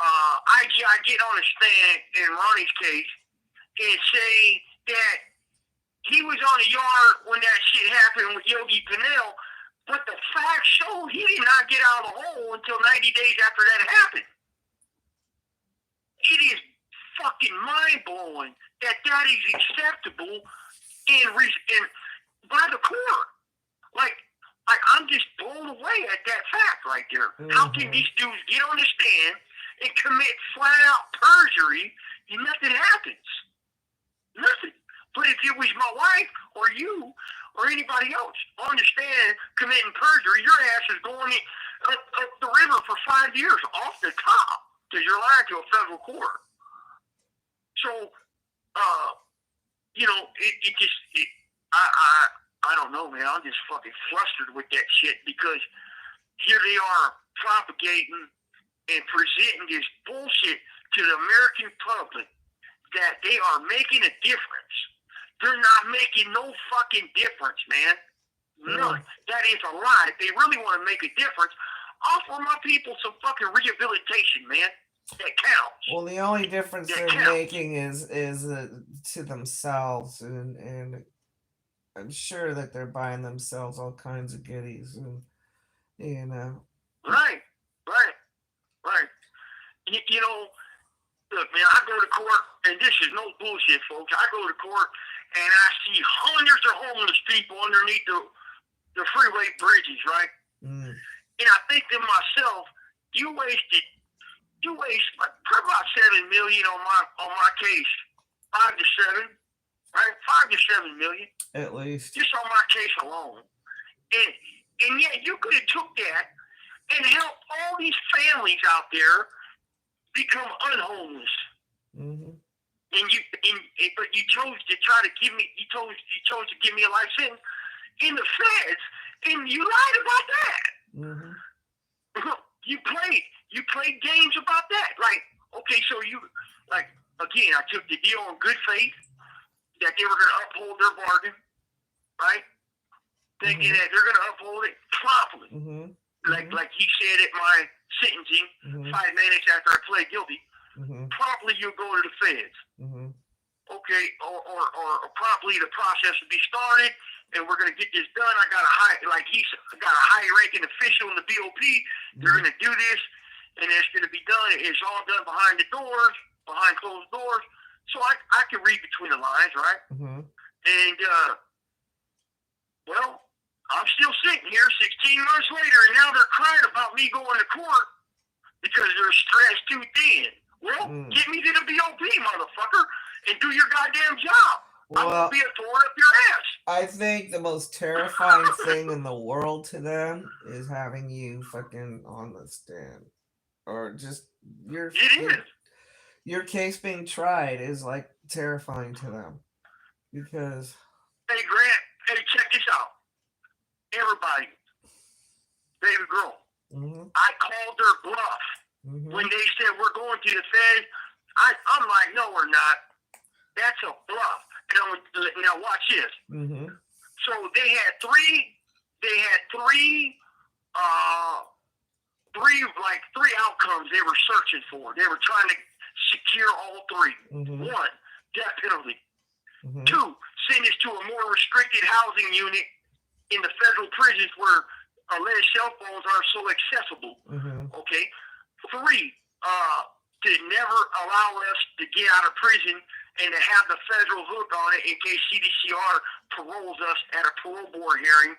IGI get on a stand in Ronnie's case and say that he was on the yard when that shit happened with Yogi Pinnell, but the facts show he did not get out of the hole until 90 days after that happened. It is fucking mind-blowing that is acceptable and by the court. Like I'm just blown away at that fact right there. Mm-hmm. How can these dudes get on the stand and commit flat-out perjury and nothing happens? Nothing. But if it was my wife or you or anybody else on the stand committing perjury, your ass is going up the river for 5 years off the top because you're lying to a federal court. So, I don't know, man. I'm just fucking flustered with that shit because here they are propagating and presenting this bullshit to the American public that they are making a difference. They're not making no fucking difference, man. None. That is a lie. If they really want to make a difference, offer my people some fucking rehabilitation, man. That counts. Well, the only difference that they're counts. making is to themselves, and I'm sure that they're buying themselves all kinds of goodies, and you know. Right. You know, look, man, I go to court, and this is no bullshit, folks. I go to court, and I see hundreds of homeless people underneath the freeway bridges, right? And I think to myself, you waste probably about $7 million on my case, 5 to 7, right? 5 to 7 million, at least, just on my case alone. And yet you could have took that and helped all these families out there become unhomeless. Mm-hmm. But you chose to try to give me. You chose to give me a life sentence in the feds, and you lied about that. Mm-hmm. You played games about that. Like, okay, so again, I took the deal in good faith that they were going to uphold their bargain, right? Thinking that they're going to uphold it promptly. Mm-hmm. Like he said at my sentencing 5 minutes after I pled guilty. Promptly you'll go to the feds. Okay, or promptly the process will be started, and we're going to get this done. I got a high ranking official in the BOP. They're going to do this, and it's going to be done. It's all done behind the doors, behind closed doors. So I can read between the lines, right? And well, I'm still sitting here 16 months later, and now they're crying about me going to court because they're stressed too thin. Well, get me to the BOP, motherfucker, and do your goddamn job. Well, I won't be a thorn up your ass. I think the most terrifying thing in the world to them is having you fucking on the stand. Or just your case being tried is like terrifying to them. Because... Hey, Grant, check this out. Everybody, baby girl, I called their bluff. When they said we're going to the Fed, I'm like, no, we're not. That's a bluff. Now watch this. So they had three outcomes they were searching for. They were trying to secure all three. 1, death penalty. 2, send us to a more restricted housing unit in the federal prisons where alleged cell phones are so accessible. Okay. 3, to never allow us to get out of prison and to have the federal hook on it in case CDCR paroles us at a parole board hearing,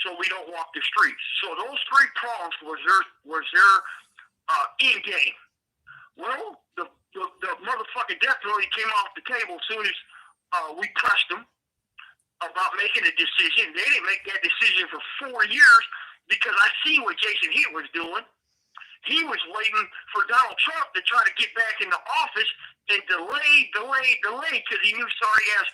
so we don't walk the streets. So those 3 prongs was their end game. Well, the motherfucking death penalty came off the table as soon as we pressed them about making a decision. They didn't make that decision for 4 years because I see what Jason Heath was doing. He was waiting for Donald Trump to try to get back in the office and delay because he knew sorry-ass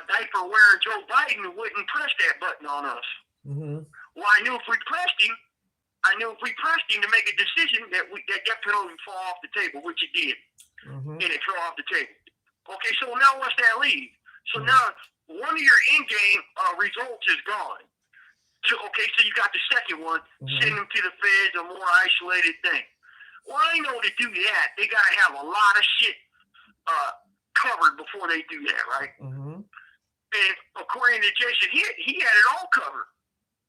diaper-wearing Joe Biden wouldn't press that button on us. Mm-hmm. Well, I knew if we pressed him to make a decision that death penalty would fall off the table, which it did. Mm-hmm. And it fell off the table. Okay, so now what's that leave? So now one of your in-game results is gone. So you got the second one, send them to the feds, a more isolated thing. Well, I know to do that, they got to have a lot of shit covered before they do that, right? Mm-hmm. And according to Jason, he had it all covered.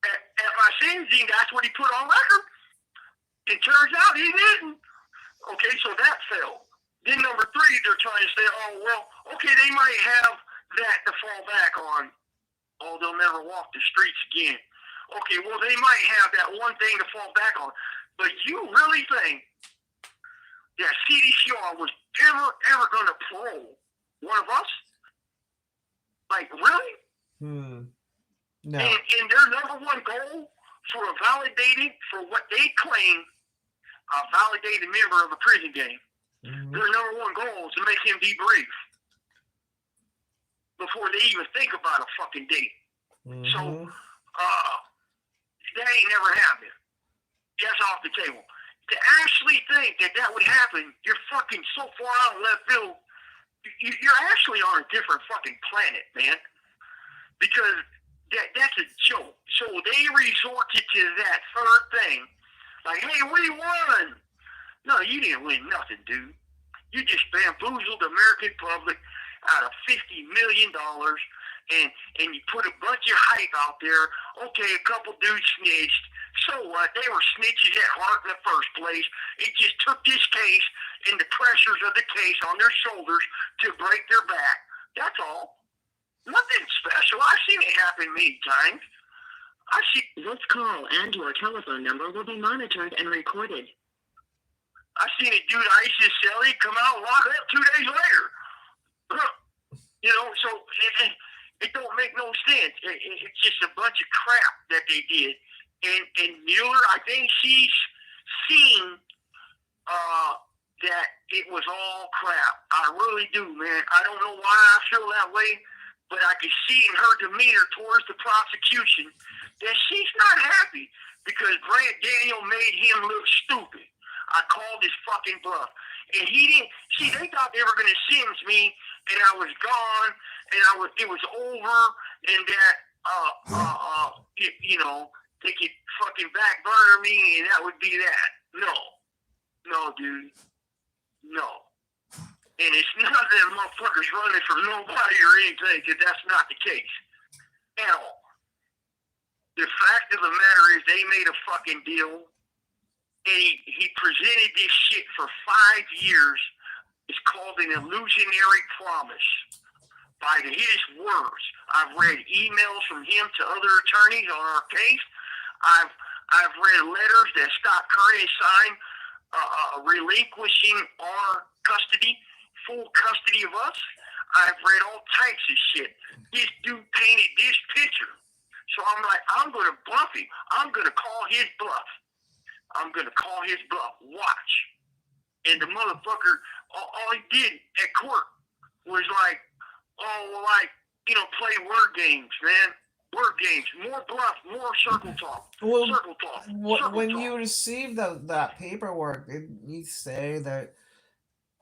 At my sentencing, that's what he put on record. It turns out he didn't. Okay, so that failed. Then number 3, they're trying to say, oh, well, okay, they might have that to fall back on. Oh, they'll never walk the streets again. Okay, well, they might have that one thing to fall back on. But you really think that CDCR was ever going to parole one of us? Like, really? No. And their number one goal for what they claim, a validated member of a prison gang, their number one goal is to make him debrief before they even think about a fucking date. So, that ain't never happened. That's off the table. To actually think that would happen, you're fucking so far out in left field. You're actually on a different fucking planet, man. Because that's a joke. So they resorted to that third thing. Like, hey, we won. No, you didn't win nothing, dude. You just bamboozled the American public out of $50 million. And you put a bunch of hype out there. Okay, a couple dudes snitched. So what? They were snitches at heart in the first place. It just took this case and the pressures of the case on their shoulders to break their back. That's all. Nothing special. I've seen it happen many times. This call and your telephone number will be monitored and recorded. I've seen a dude ice his celly come out and lock up 2 days later. You know, so it don't make no sense. It's just a bunch of crap that they did. And Mueller, I think she's seen that it was all crap. I really do, man. I don't know why I feel that way, but I can see in her demeanor towards the prosecution that she's not happy because Brant Daniel made him look stupid. I called his fucking bluff. And he didn't, see, they thought they were going to sentence me and I was gone and it was over and that, you know, they could fucking back burner me and that would be that. No, dude. No. And it's not that motherfuckers running from nobody or anything, because that's not the case. At all. The fact of the matter is they made a fucking deal, and he presented this shit for 5 years. It's called an illusionary promise. By his words, I've read emails from him to other attorneys on our case. I've read letters that Scott Curry signed relinquishing our custody, full custody of us. I've read all types of shit. This dude painted this picture. So I'm like, I'm going to bluff him. I'm going to call his bluff. Watch. And the motherfucker, all he did at court was like, play word games, man. Word games. More bluff, more circle talk. When you received that paperwork, did you say that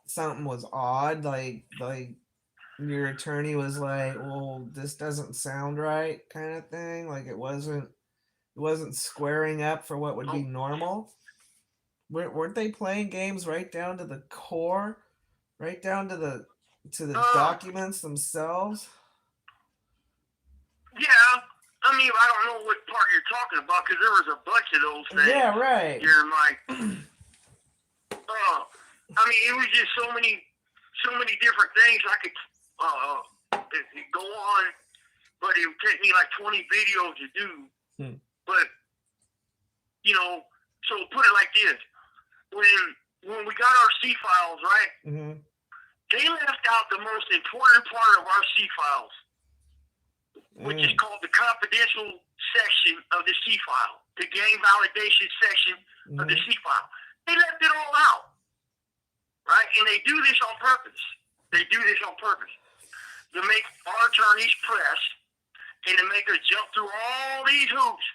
something was odd? Like your attorney was like, well, this doesn't sound right, kind of thing? Like it wasn't squaring up for what would be normal? Weren't they playing games right down to the core? Right down to the documents themselves? Yeah. I mean, I don't know what part you're talking about because there was a bunch of those things. Yeah, right. During my I mean, it was just so many different things I could go on, but it would take me like 20 videos to do. But you know, so put it like this: when we got our C files, right? They left out the most important part of our C files, which is called the confidential section of the C file, the game validation section of the C file. They left it all out, right? And they do this on purpose. They do this on purpose to make our attorneys press and to make us jump through all these hoops.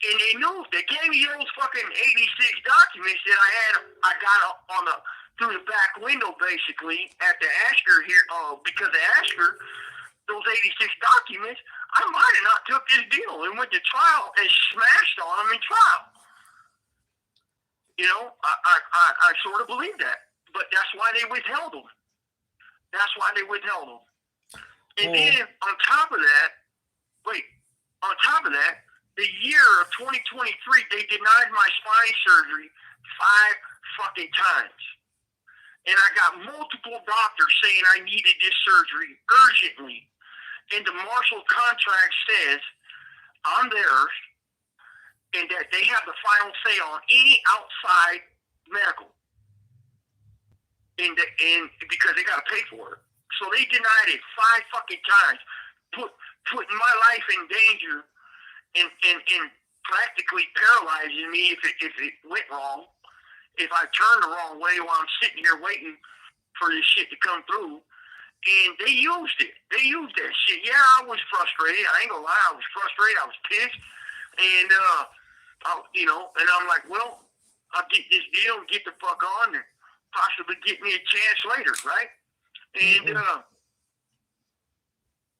And they knew they gave me those fucking 86 documents that I got on through the back window, basically, at the Asker here, because of Asker, those 86 documents, I might have not took this deal and went to trial and smashed on them in trial. You know, I sort of believe that. But that's why they withheld them. And then, on top of that, the year of 2023, they denied my spine surgery 5 fucking times. And I got multiple doctors saying I needed this surgery urgently. And the Marshall contract says I'm theirs and that they have the final say on any outside medical. And because they got to pay for it. So they denied it 5 fucking times, putting my life in danger and practically paralyzing me if it went wrong. If I turned the wrong way while I'm sitting here waiting for this shit to come through. And they used it. They used that shit. Yeah, I was frustrated. I ain't gonna lie. I was frustrated. I was pissed. And, and I'm like, well, I'll get this deal and get the fuck on and possibly get me a chance later, right? And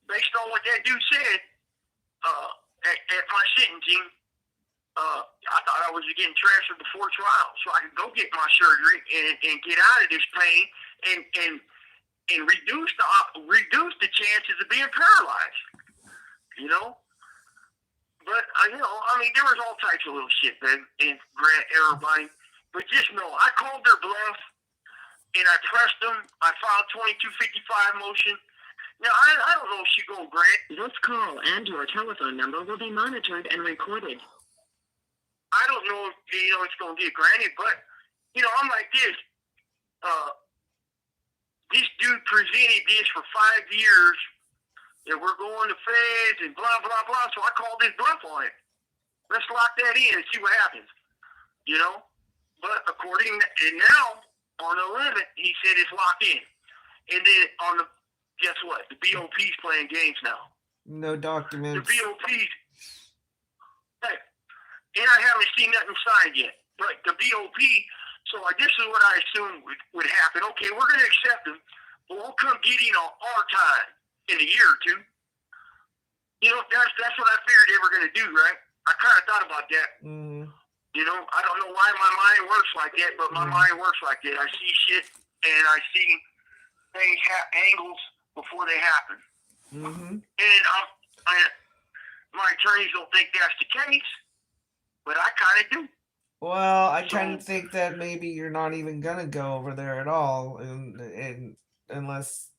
based on what that dude said at my sentencing, I thought I was getting transferred before trial, so I could go get my surgery and get out of this pain and reduce the chances of being paralyzed. You know, but there was all types of little shit, man, and Grant, everybody. But just know, I called their bluff and I pressed them. I filed 2255 motion. Now, I don't know if she go Grant. This call and your telephone number will be monitored and recorded. I don't know if it's going to get granted, but I'm like this. This dude presented this for 5 years, and we're going to feds and blah blah blah. So I called his bluff on it. Let's lock that in and see what happens. But and now on the 11th, he said it's locked in, and then guess what? The BOP's playing games now. No documents. The BOP's. Hey. And I haven't seen nothing signed yet. But the BOP, so this is what I assumed would happen. Okay, we're going to accept them, but we'll come get on our time in a year or two. That's what I figured they were going to do, right? I kind of thought about that. I don't know why my mind works like that, but my mind works like that. I see shit, and I see things angles before they happen. And my attorneys don't think that's the case. But I kind of do. Well, I kind of think that maybe you're not even gonna go over there at all, and unless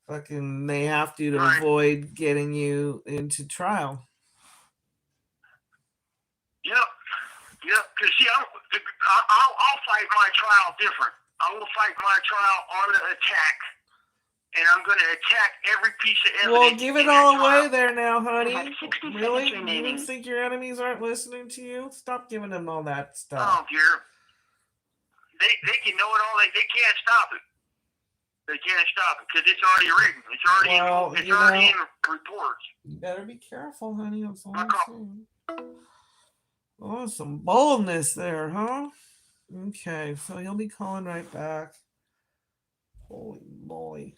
fucking they have to avoid getting you into trial. Yep. Because see, I'll fight my trial different. I will fight my trial on the attack. And I'm going to attack every piece of evidence. Well, give it all away there now, honey. Really? You think your enemies aren't listening to you? Stop giving them all that stuff. I don't care. They can know it all. They can't stop it. They can't stop it because it's already written. It's already in reports. You better be careful, honey. That's all I'm saying. Oh, some boldness there, huh? Okay, so he'll be calling right back. Holy moly.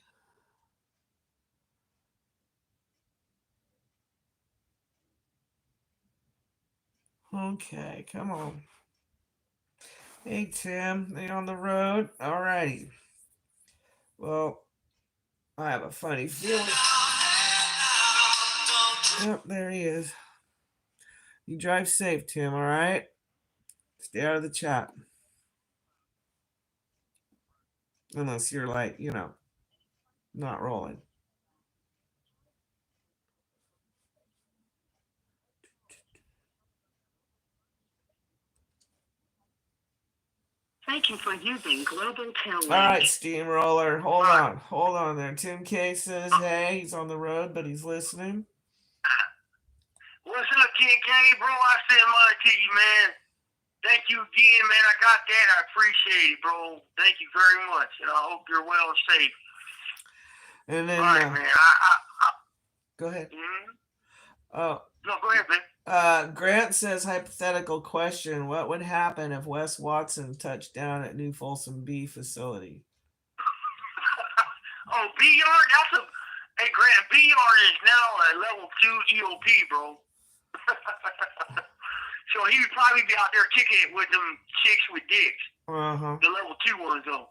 Okay, come on. Hey, Tim, are you on the road? Alrighty. Well, I have a funny feeling. Yep, there he is. You drive safe, Tim, alright? Stay out of the chat. Unless you're like, not rolling. Thank you for using Global Tailwind. All right, Steamroller. Hold on there. Tim K says, hey, he's on the road, but he's listening. What's up, King K, bro? I sent mine to you, man. Thank you again, man. I got that. I appreciate it, bro. Thank you very much, and I hope you're well and safe. And then, all right, man. Go ahead. Mm-hmm. Oh. No, go ahead, man. Grant says, hypothetical question. What would happen if Wes Watson touched down at New Folsom B facility? Oh, BR? Hey, Grant, BR is now a level 2 EOP, bro. So he would probably be out there kicking it with them chicks with dicks. Uh-huh. The level 2 ones, though.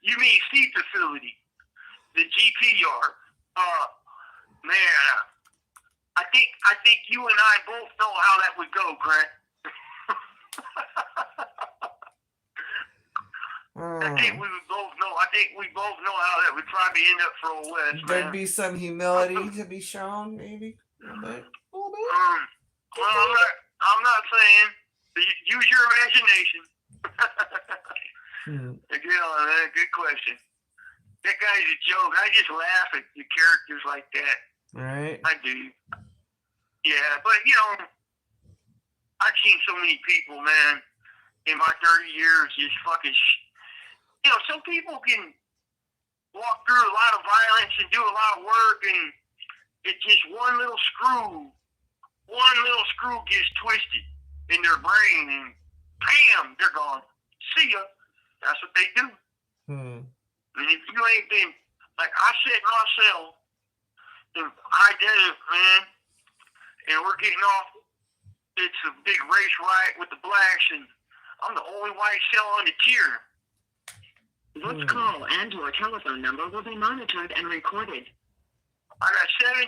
You mean C facility. The GP yard. Man, I think you and I both know how that would go, Grant. I think we both know how that would probably end up for a West, There'd man. be some humility to be shown, maybe. A little bit. Well, I'm not saying. Use your imagination. Again, man, good question. That guy's a joke. I just laugh at the characters like that. Right. I do. Yeah, but I've seen so many people, man, in my 30 years just fucking. Some people can walk through a lot of violence and do a lot of work, and it's just one little screw gets twisted in their brain, and bam, they're gone. See ya. That's what they do. And if you ain't been, like I said myself, I did it, man, and we're getting off. It's a big race riot with the blacks, and I'm the only white cell on the tier. This call and your telephone number will be monitored and recorded. I got 17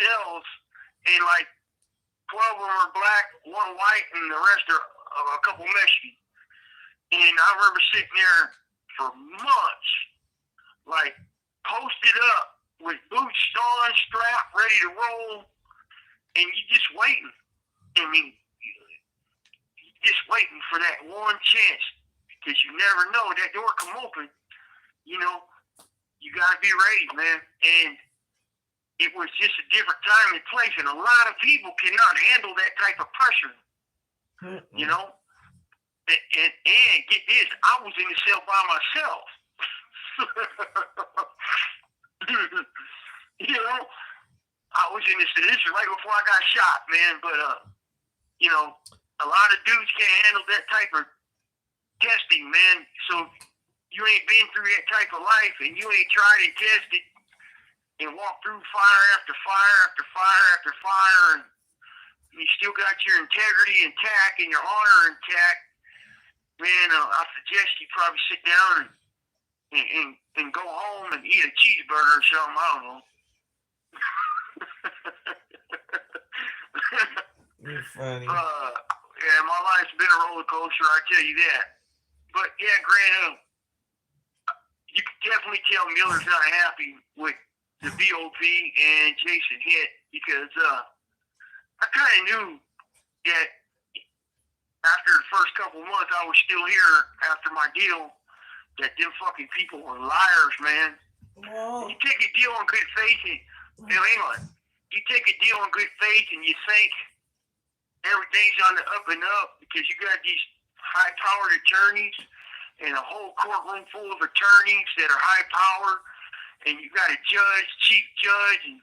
cells, and like 12 of them are black, 1 white, and the rest are a couple Mexican. And I remember sitting there for months, like posted up with boots on, strapped, ready to roll, and you just waiting. I mean, just waiting for that one chance, because you never know, that door come open. You got to be ready, man. And it was just a different time and place, and a lot of people cannot handle that type of pressure. And get this, I was in the cell by myself. I was in this is right before I got shot, man. But a lot of dudes can't handle that type of testing, man. So you ain't been through that type of life, and you ain't tried and tested and walked through fire after fire after fire after fire, and you still got your integrity intact and your honor intact. Man, I suggest you probably sit down and go home and eat a cheeseburger or something. I don't know. You're funny. Yeah, my life's been a roller coaster, I tell you that. But yeah, Grant, you can definitely tell Miller's not happy with the BOP and Jason hit, because I kind of knew that after the first couple months I was still here after my deal, that them fucking people were liars, man. Well, you take a deal on good faith and, hang on. You take a deal on good faith and you think everything's on the up and up because you got these high-powered attorneys and a whole courtroom full of attorneys that are high-powered, and you got a judge, chief judge, and,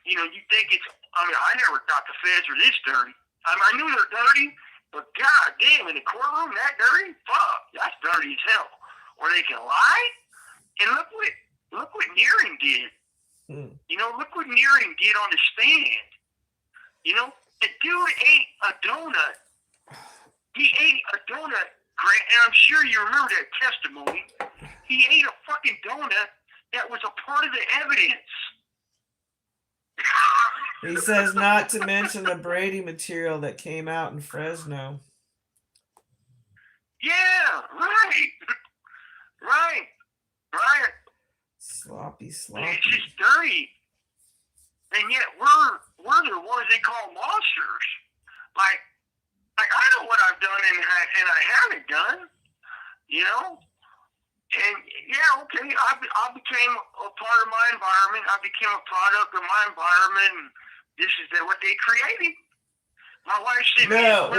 you think it's, I never thought the feds were this dirty. I knew they're dirty, but god damn, in the courtroom that dirty? Fuck, that's dirty as hell. Or they can lie? And look what Nearing did. Look what Nearing did on the stand. The dude ate a donut. He ate a donut, Grant, and I'm sure you remember that testimony. He ate a fucking donut that was a part of the evidence. He says not to mention the Brady material that came out in Fresno. Yeah, right. Right. Right. Sloppy. It's just dirty. And yet we're the ones they call monsters. Like I know what I've done and I haven't done, you know? And yeah, okay, I became a part of my environment. I became a product of my environment, and this is what they created. My wife said, "No,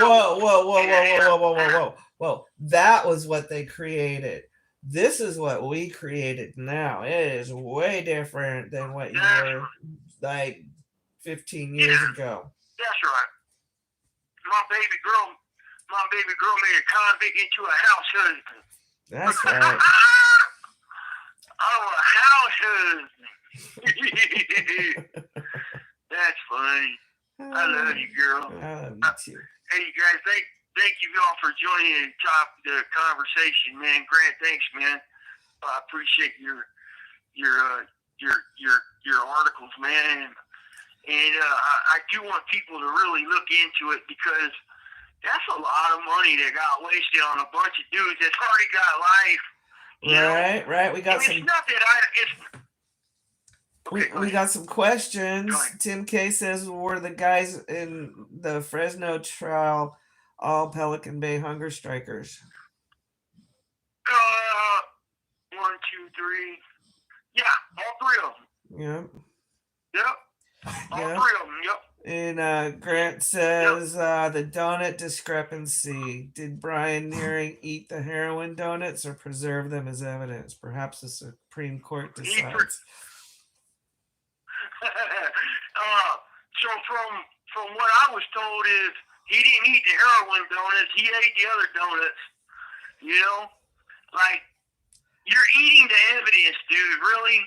whoa! That was what they created. This is what we created now. It is way different than what you were like 15 years ago." That's right. My baby girl made a convict into a house husband. That's right. Oh, a house husband. That's funny. I love you, girl. I love you too. Hey, you guys, thank you all for joining the conversation, man. Grant, thanks, man. I appreciate your articles, man. And I do want people to really look into it because that's a lot of money that got wasted on a bunch of dudes that's already got life. Right. We got and some. It's not that We got some questions. Tim K says, "Were the guys in the Fresno trial all Pelican Bay hunger strikers?" 1, 2, 3. Yeah, all 3 of them. Yep. All 3 of them. Yep. And Grant says, the donut discrepancy. Did Brian Nearing eat the heroin donuts or preserve them as evidence? Perhaps the Supreme Court decides. So from what I was told is he didn't eat the heroin donuts. He ate the other donuts. You know? Like, you're eating the evidence, dude. Really?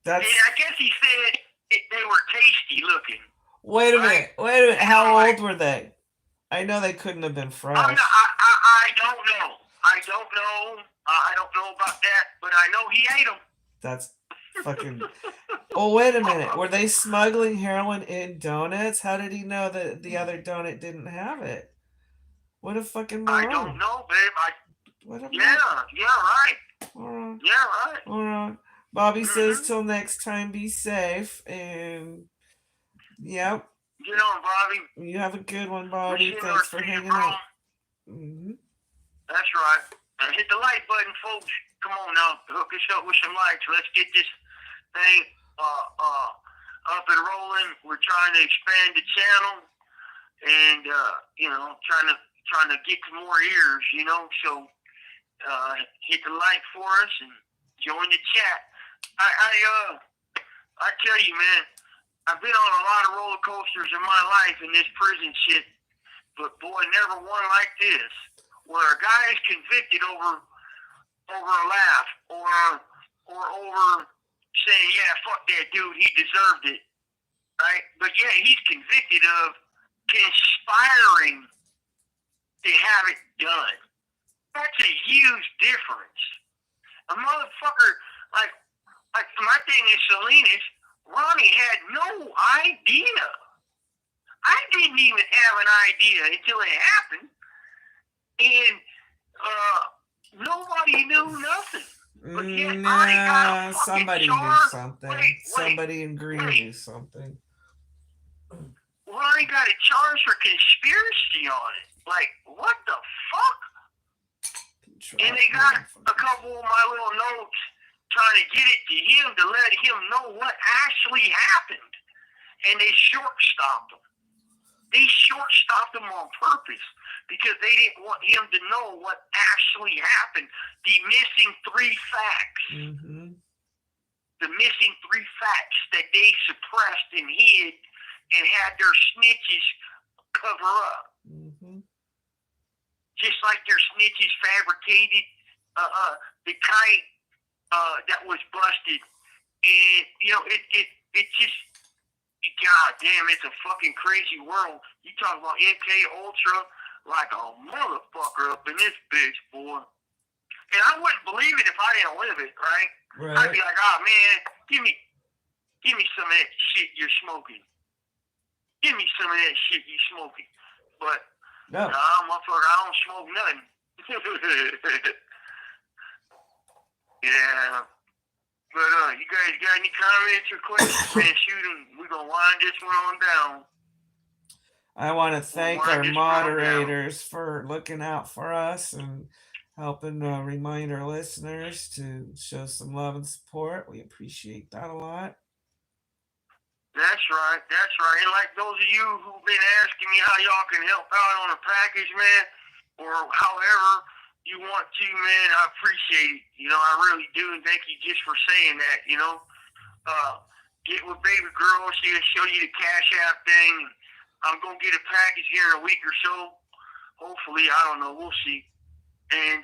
And I guess he said they were tasty looking. Wait a minute. How old were they? I know they couldn't have been fresh. I don't know. I don't know about that, but I know he ate them. That's fucking... Oh, wait a minute. Were they smuggling heroin in donuts? How did he know that the other donut didn't have it? What a fucking moron. I don't know, babe. Yeah, right. Moron. Yeah, right. Moron. Bobby says, till next time, be safe. And, yep. Get on, Bobby. You have a good one, Bobby. Thanks for hanging out. That's right. Hit the like button, folks. Come on now. Hook us up with some likes. Let's get this thing up and rolling. We're trying to expand the channel and trying to get to more ears, so hit the like for us and join the chat. I tell you, man, I've been on a lot of roller coasters in my life in this prison shit, but boy, never one like this, where a guy is convicted over a laugh or over saying, yeah, fuck that dude, he deserved it, right? But yeah, he's convicted of conspiring to have it done. That's a huge difference. A motherfucker, like my thing is Salinas, Ronnie had no idea. I didn't even have an idea until it happened. And nobody knew nothing. But yet somebody knew something. Somebody in green knew something. Ronnie got a charge for conspiracy on it. Like, what the fuck? And they got a couple of my little notes trying to get it to him to let him know what actually happened. And they short-stopped him. They short-stopped him on purpose because they didn't want him to know what actually happened. The missing 3 facts. Mm-hmm. The missing 3 facts that they suppressed and hid and had their snitches cover up. Mm-hmm. Just like their snitches fabricated the kite that was busted. And, it just, God damn, it's a fucking crazy world. You talk about MK Ultra like a motherfucker up in this bitch, boy. And I wouldn't believe it if I didn't live it, right? I'd be like, oh, man, give me some of that shit you're smoking. Give me some of that shit you're smoking. But, no, motherfucker, I don't smoke nothing. Yeah. But you guys got any comments or questions, man? Shoot 'em. We're gonna wind this one on down. I want to thank our moderators for looking out for us and helping remind our listeners to show some love and support. We appreciate that a lot. That's right. That's right. And like those of you who've been asking me how y'all can help out on a package, man, or however you want to, man, I appreciate it. You know, I really do. And thank you just for saying that, you know. Get with baby girl. She'll show you the Cash App thing. I'm going to get a package here in a week or so. Hopefully, I don't know. We'll see. And,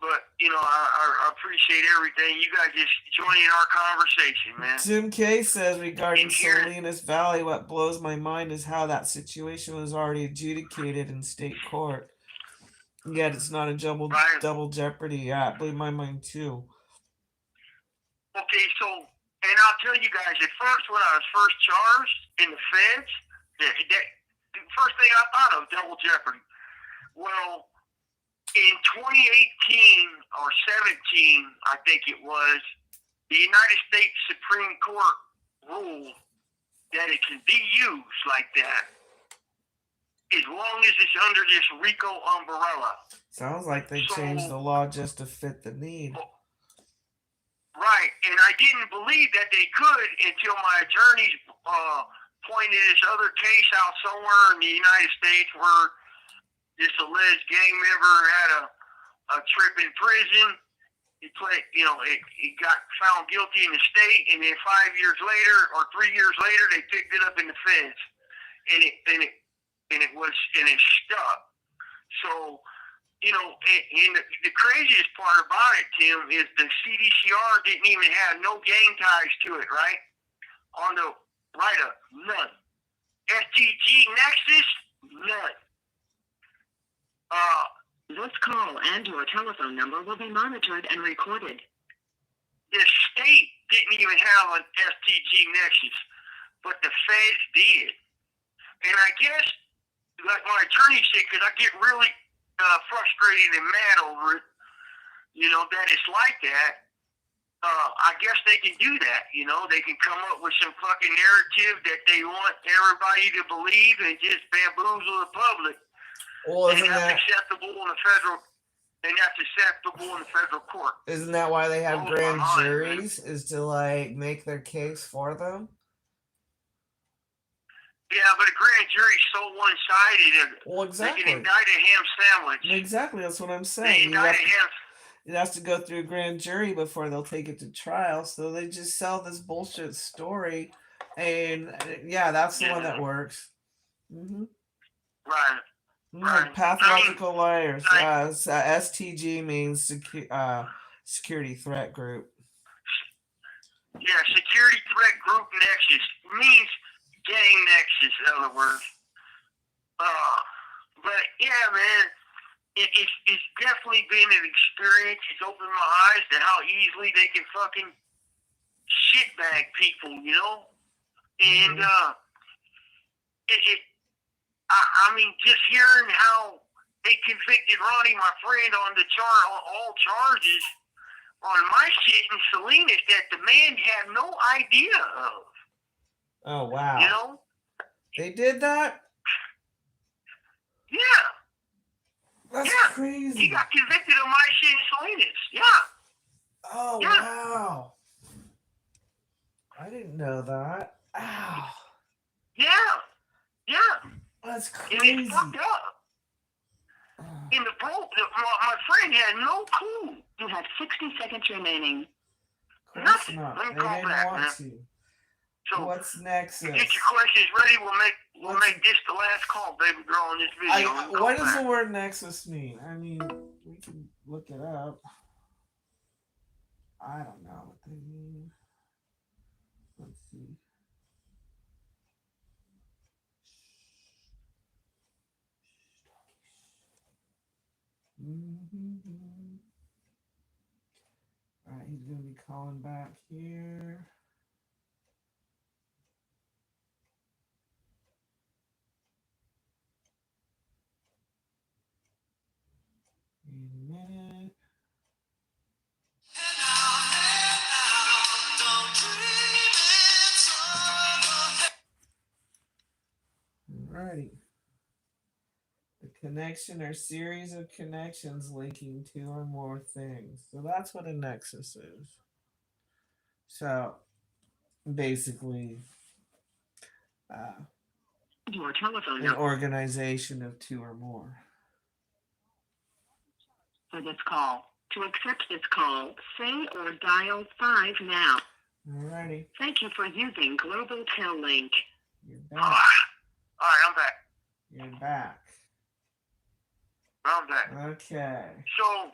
but, you know, I appreciate everything. You guys just joining our conversation, man. Tim K says, regarding Salinas Valley, what blows my mind is how that situation was already adjudicated in state court. Yet it's not a double jeopardy. Yeah, it blew my mind, too. Okay, so, and I'll tell you guys, at first, when I was first charged in the feds, the first thing I thought of, double jeopardy. Well, in 2018 or 17, I think it was, the United States Supreme Court ruled that it can be used like that as long as it's under this RICO umbrella. Sounds like they changed the law just to fit the need. Right, and I didn't believe that they could until my attorneys pointed this other case out somewhere in the United States where this alleged gang member had a trip in prison. He got found guilty in the state, and then 5 years later or 3 years later, they picked it up in the feds, and it stuck. So, you know, and the craziest part about it, Tim, is the CDCR didn't even have no gang ties to it, right? On the write-up, none. STG Nexus, none. This call and your telephone number will be monitored and recorded. The state didn't even have an STG Nexus, but the feds did. And I guess, like my attorney said, because I get really frustrated and mad over it, you know, that it's like that. I guess they can do that, you know. They can come up with some fucking narrative that they want everybody to believe and just bamboozle the public. Well, and that's acceptable in the federal. And that's acceptable in the federal court. Isn't that why they have grand juries? Is to like make their case for them? Yeah, but a grand jury's so one-sided. Well, exactly. They can indict a ham sandwich. Exactly, that's what I'm saying. It has to go through a grand jury before they'll take it to trial. So they just sell this bullshit story, and yeah, that's the one that works. Mm-hmm. Right. Right. Pathological liars. STG means security threat group. Yeah, security threat group nexus means gang nexus, in other words. But yeah, man, it's definitely been an experience. It's opened my eyes to how easily they can fucking shitbag people, you know? And I mean, just hearing how they convicted Ronnie, my friend, on all charges on my shit in Salinas that the man had no idea of. Oh, wow. You know? They did that? Yeah. That's crazy. He got convicted of my shit in Salinas. Yeah. Oh, yeah. Wow. I didn't know that. Ow. Yeah. Yeah. That's crazy. And it's fucked up. And my friend had no clue. You have 60 seconds remaining. Nothing. Not. They didn't want to. So what's next? Get your questions ready. We'll make this the last call, baby girl, on this video. What does the word nexus mean? I mean, we can look it up. I don't know what they mean. Let's see. All right, he's going to be calling back here. A minute. Connection or series of connections linking two or more things. So that's what a nexus is. So basically, Your telephone an number organization of two or more. for this call. To accept this call, say or dial 5 now. Alrighty. Thank you for using Global Tel Link. You're All back. right, I'm back. You're back. I'm back. Okay. So,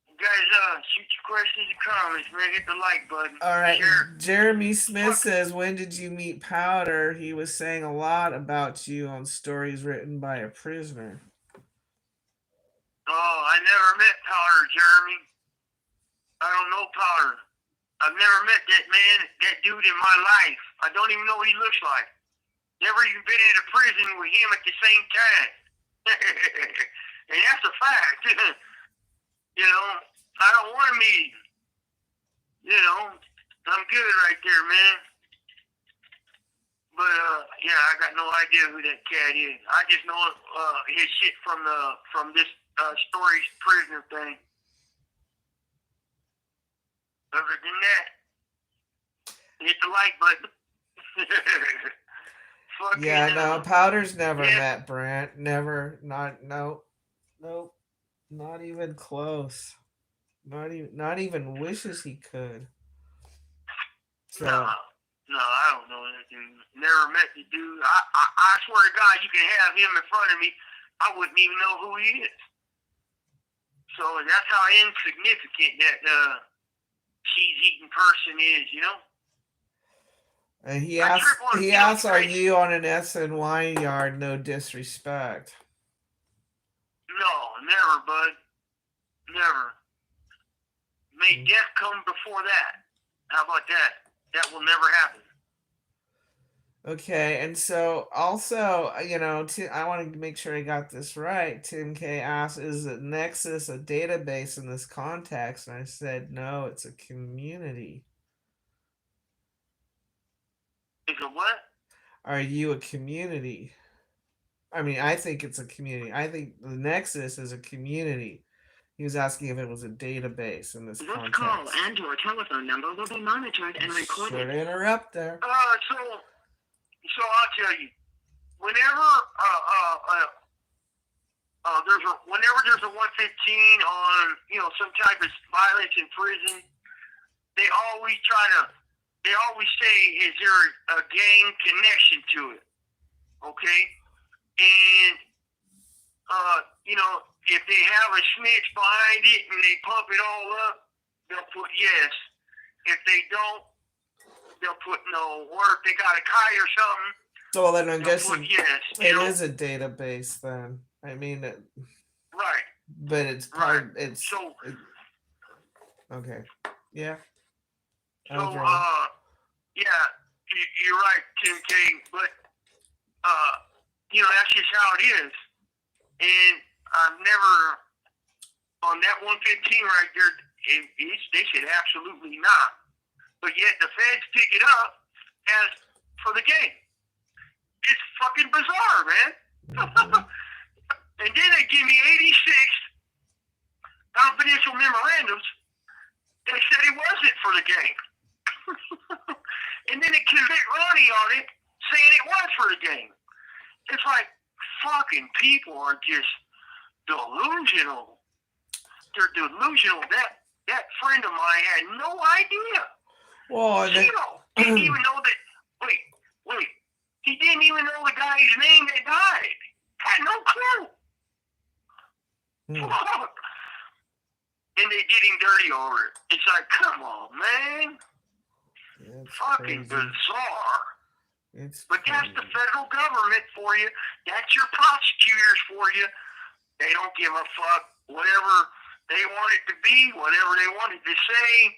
you guys, shoot your questions and comments, man. Hit the like button. All right. Share. Jeremy Smith says, when did you meet Powder? He was saying a lot about you on stories written by a prisoner. Oh, I never met Powder, Jeremy. I don't know Powder. I've never met that man, that dude in my life. I don't even know what he looks like. Never even been in a prison with him at the same time. And that's a fact. You know, I don't want to meet him. You know, I'm good right there, man. But, yeah, I got no idea who that cat is. I just know his shit from this stories prisoner thing. Other than that, hit the like button. Fucking, Yeah, no, Powder's never yeah. met Brant. Never. Nope. Not even close. Not even wishes he could. So No, I don't know that dude. Never met the dude. I swear to God, you can have him in front of me. I wouldn't even know who he is. So that's how insignificant that cheese-eating person is, you know? and he I asks, trip on he guilt, asks, are right? you on an SNY yard? No disrespect. No, never, bud. Never. May death come before that. How about that? That will never happen. Okay, and so also, I want to make sure I got this right. Tim K asked, is a Nexus a database in this context? And I said, no, it's a community. Is it what? Are you a community? I mean, I think it's a community. I think the Nexus is a community. He was asking if it was a database in this This context. call and your telephone number will be monitored and recorded. Sure to interrupt there. So I'll tell you, whenever there's a 115 on some type of violence in prison, they always say, is there a gang connection to it? Okay, and if they have a snitch behind it and they pump it all up, they'll put yes. If they don't, they'll put no. Or if they got a guy or something, So then I'm guessing yes. it is a database then. I mean, right. But it's part. Right. Okay. Yeah. So yeah, you're right, Tim K. But that's just how it is. And I've never on that 115 right there. They said absolutely not. But yet the feds pick it up as for the game. It's fucking bizarre, man. And then they give me 86 confidential memorandums that said it wasn't for the game. And then they convict Ronnie on it, saying it was for the game. It's like fucking people are just delusional. They're delusional. That friend of mine had no idea. Well, didn't even know that. Wait. He didn't even know the guy's name that died. Had no clue. And they did him dirty over it. It's like, come on, man. It's fucking crazy. Bizarre. But Crazy. that's the federal government for you. That's your prosecutors for you. They don't give a fuck. Whatever they want it to be, whatever they want it to say.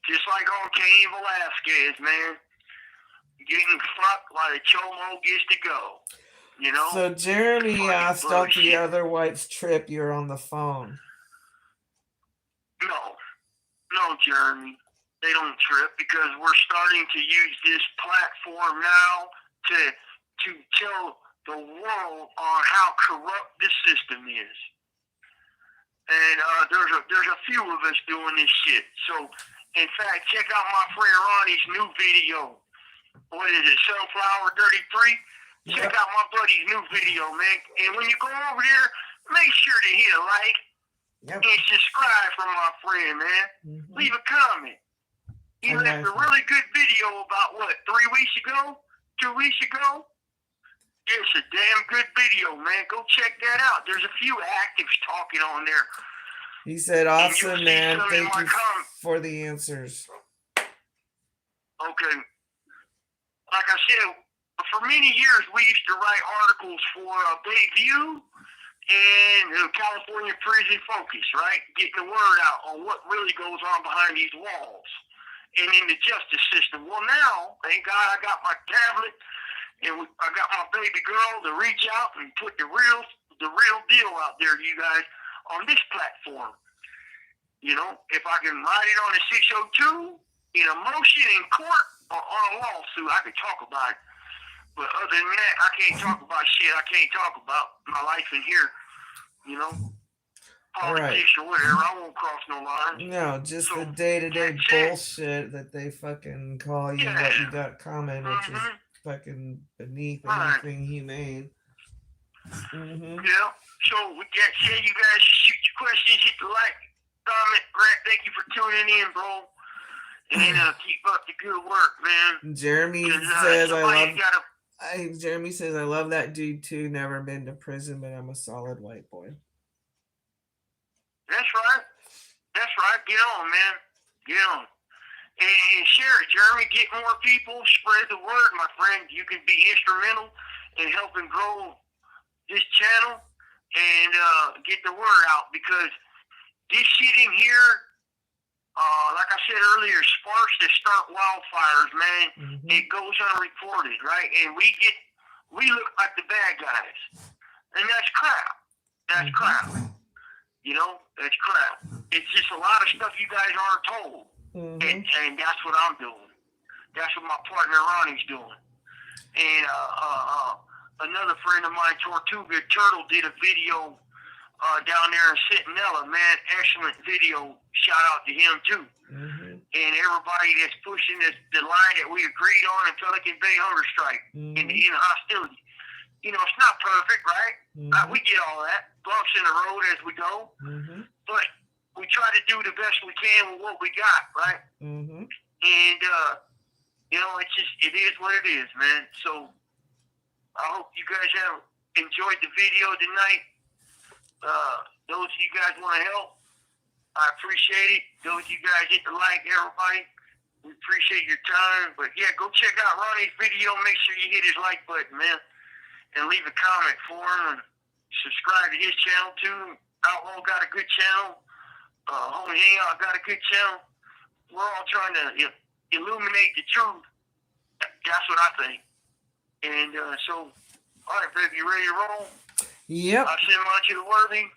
Just like on Cain Velasquez, man. Getting fucked while the chomo gets to go. So Jeremy asked, don't bullshit. the other whites trip you're on the phone? No, Jeremy. They don't trip because we're starting to use this platform now to tell the world on how corrupt this system is. And there's a few of us doing this shit. So, in fact, check out my friend Ronnie's new video. What is it, Sunflower 33? Check out my buddy's new video, man. And when you go over there, make sure to hit a like and subscribe from my friend, man. Leave a comment. He left a really good video about, 3 weeks ago? 2 weeks ago? It's a damn good video, man. Go check that out. There's a few actives talking on there. He said, awesome, man. Thank you for the answers. Okay. Like I said, for many years, we used to write articles for Bayview and California Prison Focus, right? Getting the word out on what really goes on behind these walls and in the justice system. Well, now, thank God I got my tablet and I got my baby girl to reach out and put the real deal out there to you guys on this platform. You know, if I can write it on a 602 in a motion in court or on a lawsuit, I can talk about it. But other than that, I can't talk about shit I can't talk about. My life in here, you know, politics or whatever. I won't cross no line. No, just the day-to-day bullshit that they fucking call you what you got comment, which is fucking beneath anything humane. Yeah. So with that said, you guys shoot your questions, hit the like, comment, Brant. Thank you for tuning in, bro. And keep up the good work, man. Jeremy says Jeremy says I love that dude too. Never been to prison, but I'm a solid white boy. That's right. That's right. Get on, man. Get on. And share it, Jeremy. Get more people. Spread the word, my friend. You can be instrumental in helping grow this channel and get the word out, because this shit in here, like I said earlier, sparks that start wildfires, man. It goes unreported, right? And we look like the bad guys, and that's crap. That's crap. You know, that's crap. It's just a lot of stuff you guys aren't told. And that's what I'm doing. That's what my partner Ronnie's doing. And another friend of mine, Tortuga Turtle, did a video down there in Centinela. Man, excellent video. Shout out to him too. And everybody that's pushing the line that we agreed on in Pelican Bay hunger strike in the hostility. You know, it's not perfect, right? We get all that. Bumps in the road as we go. But we try to do the best we can with what we got, right? And, you know, it is what it is, man. So I hope you guys have enjoyed the video tonight. Those of you guys want to help, I appreciate it. Those of you guys hit the like, everybody. We appreciate your time. But yeah, go check out Ronnie's video. Make sure you hit his like button, man. And leave a comment for him. And subscribe to his channel too. Outlaw got a good channel. Homie Hangout got a good channel. We're all trying to illuminate the truth. That's what I think. And so, all right, baby, you ready to roll? Yep. I send mine to the worthy.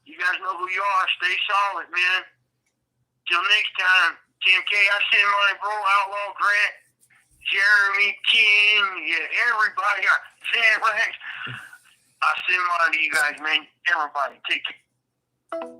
You guys know who you are. Stay solid, man. Till next time, Tim K, I send mine, bro. Outlaw Grant, Jeremy, King, everybody. TRAINWRECK. I send mine to you guys, man. Everybody, take care.